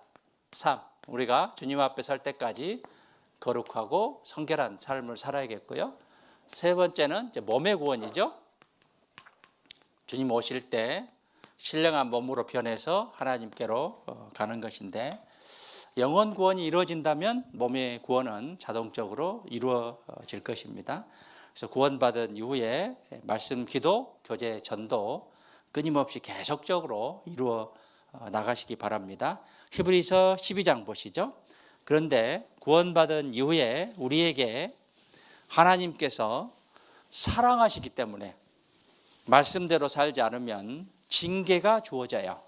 삶, 우리가 주님 앞에 설 때까지 거룩하고 성결한 삶을 살아야겠고요. 세 번째는 이제 몸의 구원이죠. 주님 오실 때 신령한 몸으로 변해서 하나님께로 가는 것인데, 영혼 구원이 이루어진다면 몸의 구원은 자동적으로 이루어질 것입니다. 그래서 구원받은 이후에 말씀, 기도, 교제, 전도 끊임없이 계속적으로 이루어 나가시기 바랍니다. 히브리서 12장 보시죠. 그런데 구원받은 이후에 우리에게 하나님께서 사랑하시기 때문에 말씀대로 살지 않으면 징계가 주어져요.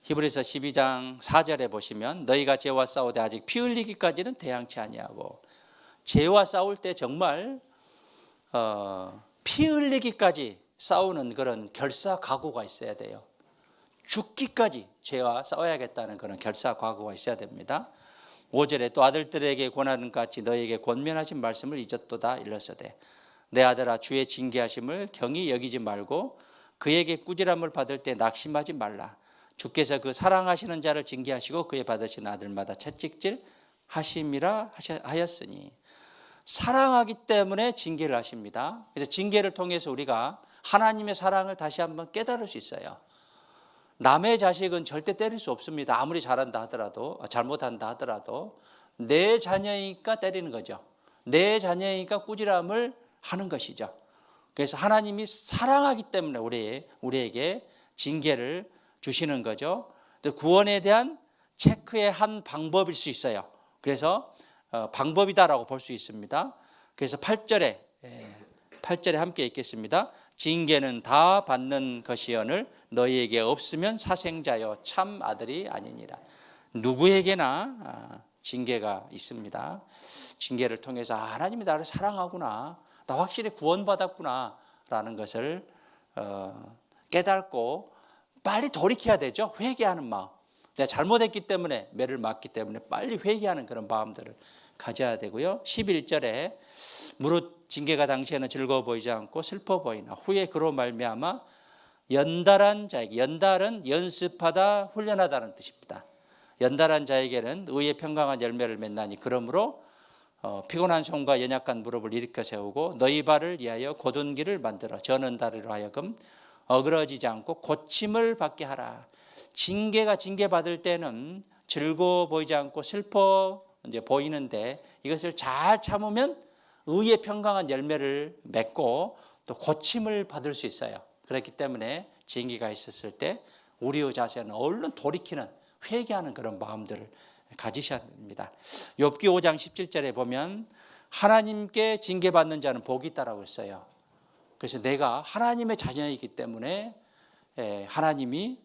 히브리서 12장 4절에 보시면 너희가 죄와 싸우되 아직 피 흘리기까지는 대항치 아니하고, 죄와 싸울 때 정말 피 흘리기까지 싸우는 그런 결사각오가 있어야 돼요. 죽기까지 죄와 싸워야겠다는 그런 결사각오가 있어야 됩니다. 5절에 또 아들들에게 권하는 것 같이 너희에게 권면하신 말씀을 잊었도다 일렀으되 내 아들아 주의 징계하심을 경히 여기지 말고 그에게 꾸지람을 받을 때 낙심하지 말라. 주께서 그 사랑하시는 자를 징계하시고 그의 받으신 아들마다 채찍질 하심이라 하였으니. 사랑하기 때문에 징계를 하십니다. 그래서 징계를 통해서 우리가 하나님의 사랑을 다시 한번 깨달을 수 있어요. 남의 자식은 절대 때릴 수 없습니다. 아무리 잘한다 하더라도, 잘못한다 하더라도 내 자녀이니까 때리는 거죠. 내 자녀이니까 꾸지람을 하는 것이죠. 그래서 하나님이 사랑하기 때문에 우리에게 징계를 주시는 거죠. 구원에 대한 체크의 한 방법일 수 있어요. 그래서 방법이다라고 볼 수 있습니다. 그래서 8절에 함께 읽겠습니다. 징계는 다 받는 것이여늘 너희에게 없으면 사생자여 참 아들이 아니니라. 누구에게나 징계가 있습니다. 징계를 통해서 하나님이 나를 사랑하구나, 나 확실히 구원받았구나 라는 것을 깨닫고 빨리 돌이켜야 되죠. 회개하는 마음. 내가 잘못했기 때문에, 매를 맞기 때문에 빨리 회개하는 그런 마음들을 가져야 되고요. 11절에 무릇 징계가 당시에는 즐거워 보이지 않고 슬퍼 보이나 후에 그로 말미암아 연달한 자에게, 연달은 연습하다 훈련하다는 뜻입니다. 연달한 자에게는 의의 평강한 열매를 맺나니 그러므로 피곤한 손과 연약한 무릎을 일으켜 세우고 너희 발을 위하여 곧은 길을 만들어 저는 다리로 하여금 어그러지지 않고 고침을 받게 하라. 징계받을 때는 즐거워 보이지 않고 슬퍼 보이는데 이것을 잘 참으면 의의 평강한 열매를 맺고 또 고침을 받을 수 있어요. 그렇기 때문에 징계가 있었을 때 우리의 자세는 얼른 돌이키는, 회개하는 그런 마음들을 가지셔야 됩니다. 욥기 5장 17절에 보면 하나님께 징계받는 자는 복이 있다라고 했어요. 그래서 내가 하나님의 자녀이기 때문에 하나님이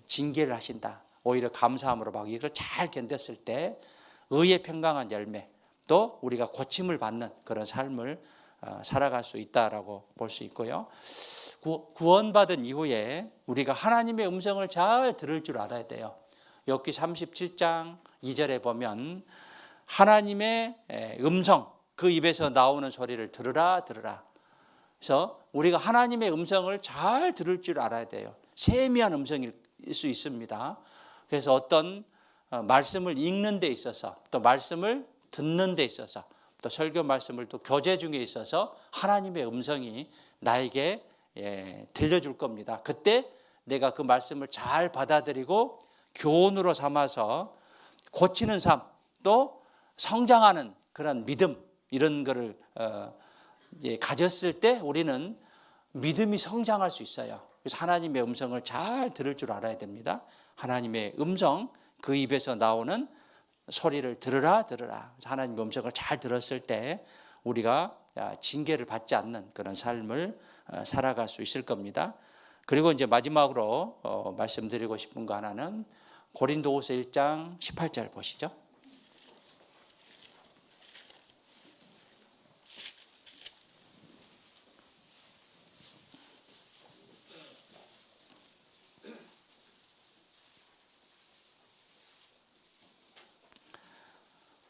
징계를 하신다. 오히려 감사함으로 막 이걸 잘 견뎠을 때 의의 평강한 열매, 또 우리가 고침을 받는 그런 삶을 살아갈 수 있다라고 볼 수 있고요. 구원받은 이후에 우리가 하나님의 음성을 잘 들을 줄 알아야 돼요. 욥기 37장 2절에 보면 하나님의 음성, 그 입에서 나오는 소리를 들으라. 그래서 우리가 하나님의 음성을 잘 들을 줄 알아야 돼요. 세미한 음성일 수 있습니다. 그래서 어떤 말씀을 읽는 데 있어서, 또 말씀을 듣는 데 있어서, 또 설교 말씀을 또 교제 중에 있어서 하나님의 음성이 나에게 들려줄 겁니다. 그때 내가 그 말씀을 잘 받아들이고 교훈으로 삼아서 고치는 삶, 또 성장하는 그런 믿음, 이런 거를 가졌을 때 우리는 믿음이 성장할 수 있어요. 그래서 하나님의 음성을 잘 들을 줄 알아야 됩니다. 하나님의 음성, 그 입에서 나오는 소리를 들으라. 하나님의 음성을 잘 들었을 때 우리가 징계를 받지 않는 그런 삶을 살아갈 수 있을 겁니다. 그리고 이제 마지막으로 말씀드리고 싶은 거 하나는 고린도후서 1장 18절 보시죠.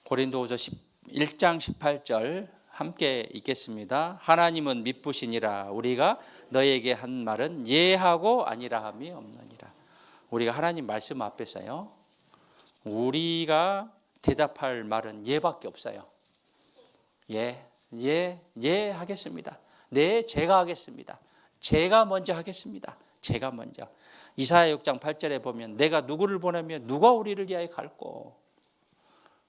고린도후서 1장 18절 함께 읽겠습니다. 하나님은 미쁘시니라. 우리가 너에게 한 말은 예하고 아니라 함이 없느니라. 우리가 하나님 말씀 앞에서요, 우리가 대답할 말은 예밖에 없어요. 예 하겠습니다. 네, 제가 하겠습니다. 제가 먼저 하겠습니다. 제가 먼저. 이사야 6장 8절에 보면 내가 누구를 보내면 누가 우리를 위하여 갈꼬.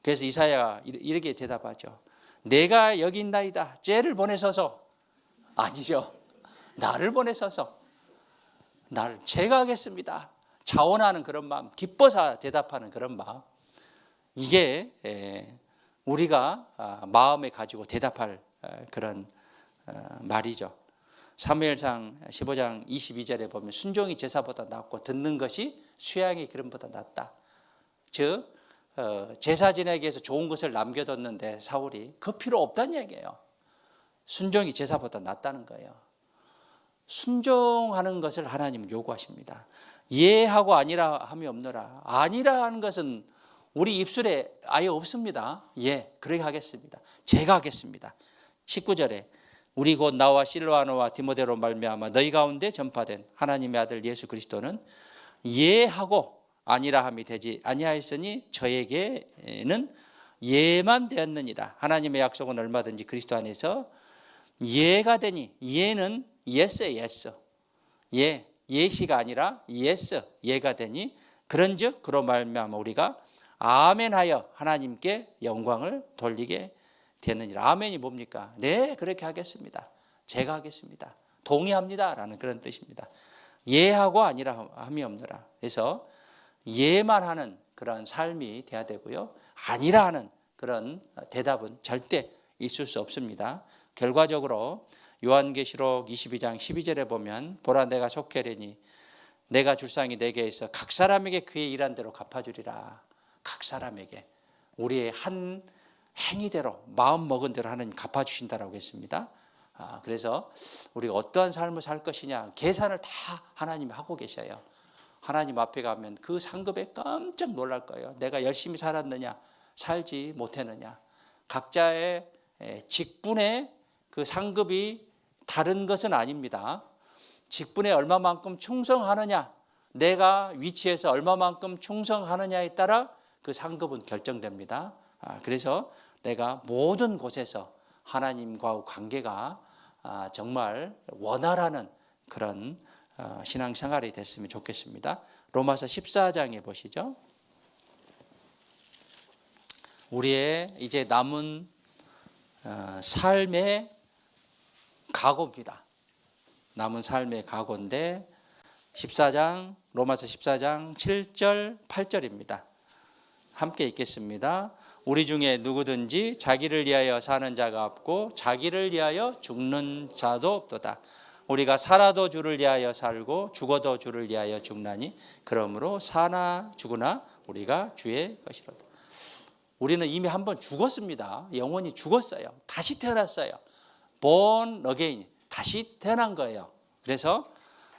그래서 이사야가 이렇게 대답하죠. 내가 여기 있나이다. 쟤를 보내소서. 아니죠. 나를 보내소서. 나를 제가 하겠습니다. 자원하는 그런 마음, 기뻐서 대답하는 그런 마음. 이게 우리가 마음에 가지고 대답할 그런 말이죠. 사무엘상 15장 22절에 보면 순종이 제사보다 낫고 듣는 것이 수양이 기름보다 낫다. 즉 제사 지내기에서 좋은 것을 남겨뒀는데 사울이 그 필요 없다는 얘기예요. 순종이 제사보다 낫다는 거예요. 순종하는 것을 하나님은 요구하십니다. 예하고 아니라 함이 없노라. 아니라 하는 것은 우리 입술에 아예 없습니다. 예, 그렇게 하겠습니다. 제가 하겠습니다. 19절에 우리 곧 나와 실로아노와 디모데로 말미암아 너희 가운데 전파된 하나님의 아들 예수 그리스도는 예하고 아니라 함이 되지 아니하였으니 저에게는 예만 되었느니라. 하나님의 약속은 얼마든지 그리스도 안에서 예가 되니, 예는 예스예요. 예스. 예시가 아니라 예스, 예가 되니 그런즉 그로 말미암아 우리가 아멘하여 하나님께 영광을 돌리게 되느니라. 아멘이 뭡니까? 네, 그렇게 하겠습니다. 제가 하겠습니다. 동의합니다. 라는 그런 뜻입니다. 예하고 아니라 함이 없느라. 그래서 예만 하는 그런 삶이 돼야 되고요. 아니라 하는 그런 대답은 절대 있을 수 없습니다. 결과적으로 요한계시록 22장 12절에 보면 보라 내가 속회하리니 내가 줄상이 내게 있어 각 사람에게 그의 일한 대로 갚아주리라. 각 사람에게 우리의 한 행위대로 마음 먹은 대로 하나님 갚아주신다라고 했습니다. 그래서 우리가 어떠한 삶을 살 것이냐 계산을 다 하나님이 하고 계셔요. 하나님 앞에 가면 그 상급에 깜짝 놀랄 거예요. 내가 열심히 살았느냐 살지 못했느냐. 각자의 직분의 그 상급이 다른 것은 아닙니다. 직분에 얼마만큼 충성하느냐, 내가 위치에서 얼마만큼 충성하느냐에 따라 그 상급은 결정됩니다. 그래서 내가 모든 곳에서 하나님과 관계가 정말 원활하는 그런 신앙생활이 됐으면 좋겠습니다. 로마서 14장에 보시죠. 우리의 이제 남은 삶의 각오입니다. 남은 삶의 각오인데 14장 로마서 14장 7절 8절입니다. 함께 읽겠습니다. 우리 중에 누구든지 자기를 위하여 사는 자가 없고 자기를 위하여 죽는 자도 없도다. 우리가 살아도 주를 위하여 살고 죽어도 주를 위하여 죽나니 그러므로 사나 죽으나 우리가 주의 것이로다. 우리는 이미 한번 죽었습니다. 영원히 죽었어요. 다시 태어났어요. born again, 다시 태어난 거예요. 그래서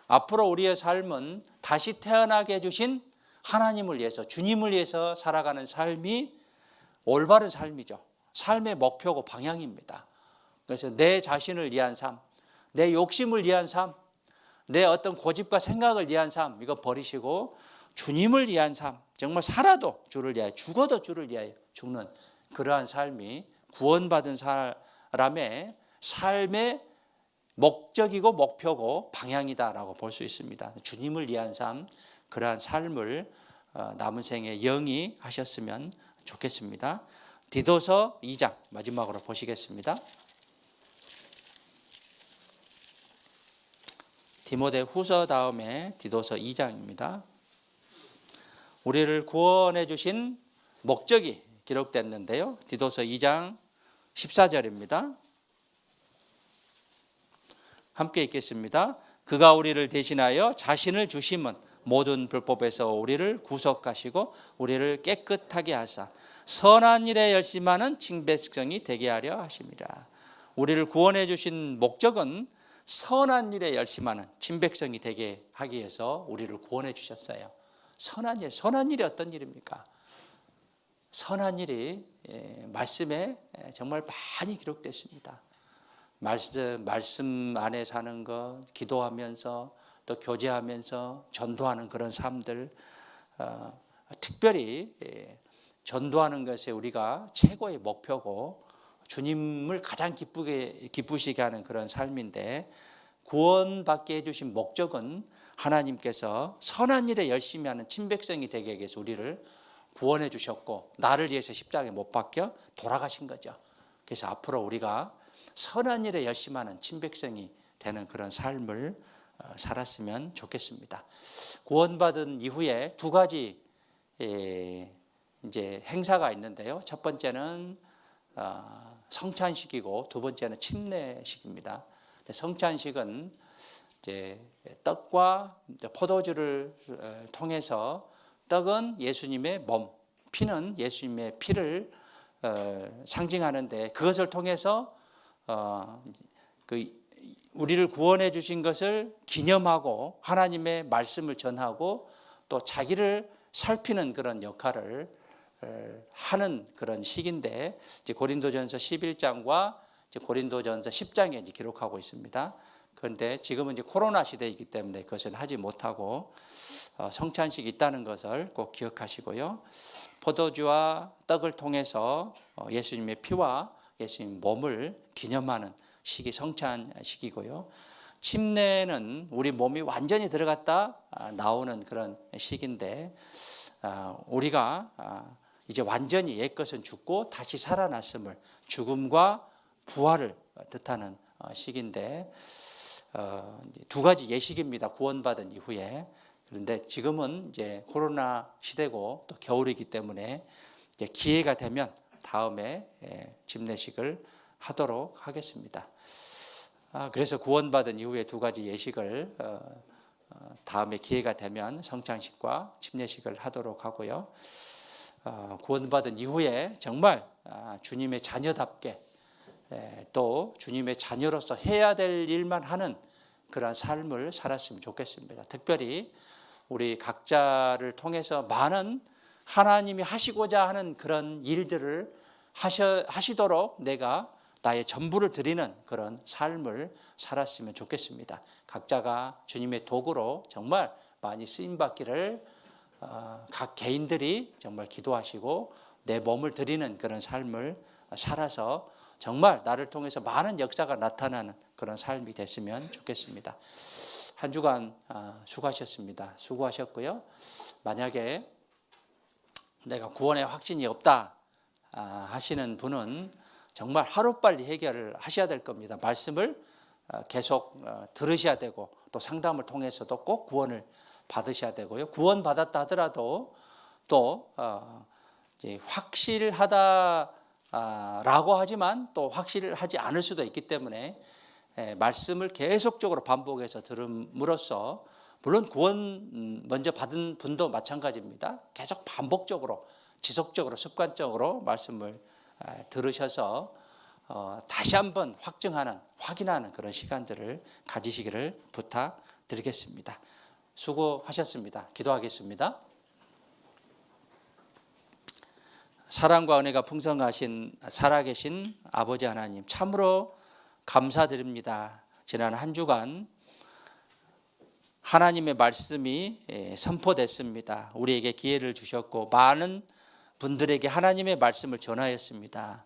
앞으로 우리의 삶은 다시 태어나게 해주신 하나님을 위해서, 주님을 위해서 살아가는 삶이 올바른 삶이죠. 삶의 목표고 방향입니다. 그래서 내 자신을 위한 삶, 내 욕심을 위한 삶, 내 어떤 고집과 생각을 위한 삶, 이거 버리시고 주님을 위한 삶, 정말 살아도 주를 위하여, 죽어도 주를 위하여 죽는 그러한 삶이 구원받은 사람의 삶의 목적이고 목표고 방향이다라고 볼 수 있습니다. 주님을 위한 삶, 그러한 삶을 남은 생에 영위하셨으면 좋겠습니다. 디도서 2장 마지막으로 보시겠습니다. 디모데 후서 다음에 디도서 2장입니다. 우리를 구원해 주신 목적이 기록됐는데요. 디도서 2장 14절입니다. 함께 읽겠습니다. 그가 우리를 대신하여 자신을 주심은 모든 불법에서 우리를 구속하시고 우리를 깨끗하게 하사 선한 일에 열심하는 칭백성이 되게 하려 하심이라. 우리를 구원해 주신 목적은 선한 일에 열심하는 칭백성이 되게 하기 위해서 우리를 구원해 주셨어요. 선한 일, 선한 일이 어떤 일입니까? 선한 일이 말씀에 정말 많이 기록됐습니다. 말씀 안에 사는 것, 기도하면서 또 교제하면서 전도하는 그런 삶들, 특별히 전도하는 것에 우리가 최고의 목표고 주님을 가장 기쁘시게 하는 그런 삶인데, 구원받게 해주신 목적은 하나님께서 선한 일에 열심히 하는 친백성이 되게 위해서 우리를 구원해 주셨고 나를 위해서 십자가에 못 박혀 돌아가신 거죠. 그래서 앞으로 우리가 선한 일에 열심하는 친백성이 되는 그런 삶을 살았으면 좋겠습니다. 구원받은 이후에 두 가지 이제 행사가 있는데요. 첫 번째는 성찬식이고 두 번째는 침례식입니다. 성찬식은 이제 떡과 포도주를 통해서, 떡은 예수님의 몸, 피는 예수님의 피를 상징하는데, 그것을 통해서 우리를 구원해 주신 것을 기념하고 하나님의 말씀을 전하고 또 자기를 살피는 그런 역할을 하는 그런 시기인데, 이제 고린도전서 11장과 이제 고린도전서 10장에 이제 기록하고 있습니다. 그런데 지금은 이제 코로나 시대이기 때문에 그것은 하지 못하고 성찬식이 있다는 것을 꼭 기억하시고요. 포도주와 떡을 통해서 예수님의 피와 예수님 몸을 기념하는 시기 성찬식이고요. 침례는 우리 몸이 완전히 들어갔다 나오는 그런 시기인데 우리가 이제 완전히 옛것은 죽고 다시 살아났음을 죽음과 부활을 뜻하는 시기인데 두 가지 예식입니다. 구원받은 이후에. 그런데 지금은 이제 코로나 시대고 또 겨울이기 때문에 이제 기회가 되면 다음에 침례식을 하도록 하겠습니다. 그래서 구원받은 이후에 두 가지 예식을 다음에 기회가 되면 성찬식과 침례식을 하도록 하고요. 구원받은 이후에 정말 주님의 자녀답게 또 주님의 자녀로서 해야 될 일만 하는 그런 삶을 살았으면 좋겠습니다. 특별히 우리 각자를 통해서 많은 하나님이 하시고자 하는 그런 일들을 하시도록 내가 나의 전부를 드리는 그런 삶을 살았으면 좋겠습니다. 각자가 주님의 도구로 정말 많이 쓰임받기를 각 개인들이 정말 기도하시고 내 몸을 드리는 그런 삶을 살아서 정말 나를 통해서 많은 역사가 나타나는 그런 삶이 됐으면 좋겠습니다. 한 주간 수고하셨습니다. 수고하셨고요. 만약에 내가 구원의 확신이 없다 하시는 분은 정말 하루빨리 해결을 하셔야 될 겁니다. 말씀을 계속 들으셔야 되고 또 상담을 통해서도 꼭 구원을 받으셔야 되고요. 구원 받았다 하더라도 또 이제 확실하다라고 하지만 또 확실하지 않을 수도 있기 때문에 말씀을 계속적으로 반복해서 들음으로써 물론 구원 먼저 받은 분도 마찬가지입니다. 계속 반복적으로 지속적으로 습관적으로 말씀을 들으셔서 다시 한번 확인하는 그런 시간들을 가지시기를 부탁드리겠습니다. 수고하셨습니다. 기도하겠습니다. 사랑과 은혜가 풍성하신 살아계신 아버지 하나님 참으로 감사드립니다. 지난 한 주간 하나님의 말씀이 선포됐습니다. 우리에게 기회를 주셨고 많은 분들에게 하나님의 말씀을 전하였습니다.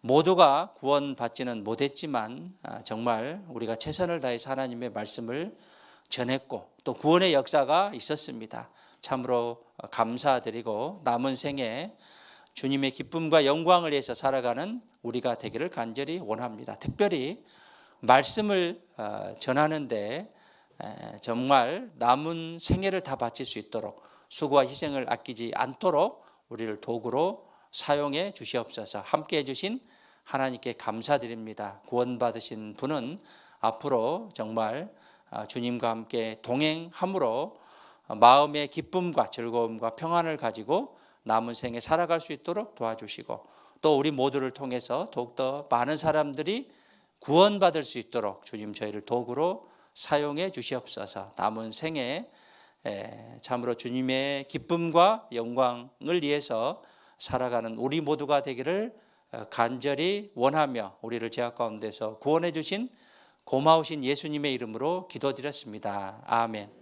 모두가 구원받지는 못했지만 정말 우리가 최선을 다해서 하나님의 말씀을 전했고 또 구원의 역사가 있었습니다. 참으로 감사드리고 남은 생에 주님의 기쁨과 영광을 위해서 살아가는 우리가 되기를 간절히 원합니다. 특별히 말씀을 전하는데 정말 남은 생애를 다 바칠 수 있도록 수고와 희생을 아끼지 않도록 우리를 도구로 사용해 주시옵소서. 함께해 주신 하나님께 감사드립니다. 구원받으신 분은 앞으로 정말 주님과 함께 동행함으로 마음의 기쁨과 즐거움과 평안을 가지고 남은 생에 살아갈 수 있도록 도와주시고 또 우리 모두를 통해서 더욱더 많은 사람들이 구원받을 수 있도록 주님 저희를 도구로 사용해 주시옵소서. 남은 생에 참으로 주님의 기쁨과 영광을 위해서 살아가는 우리 모두가 되기를 간절히 원하며 우리를 죄악 가운데서 구원해 주신 고마우신 예수님의 이름으로 기도드렸습니다. 아멘.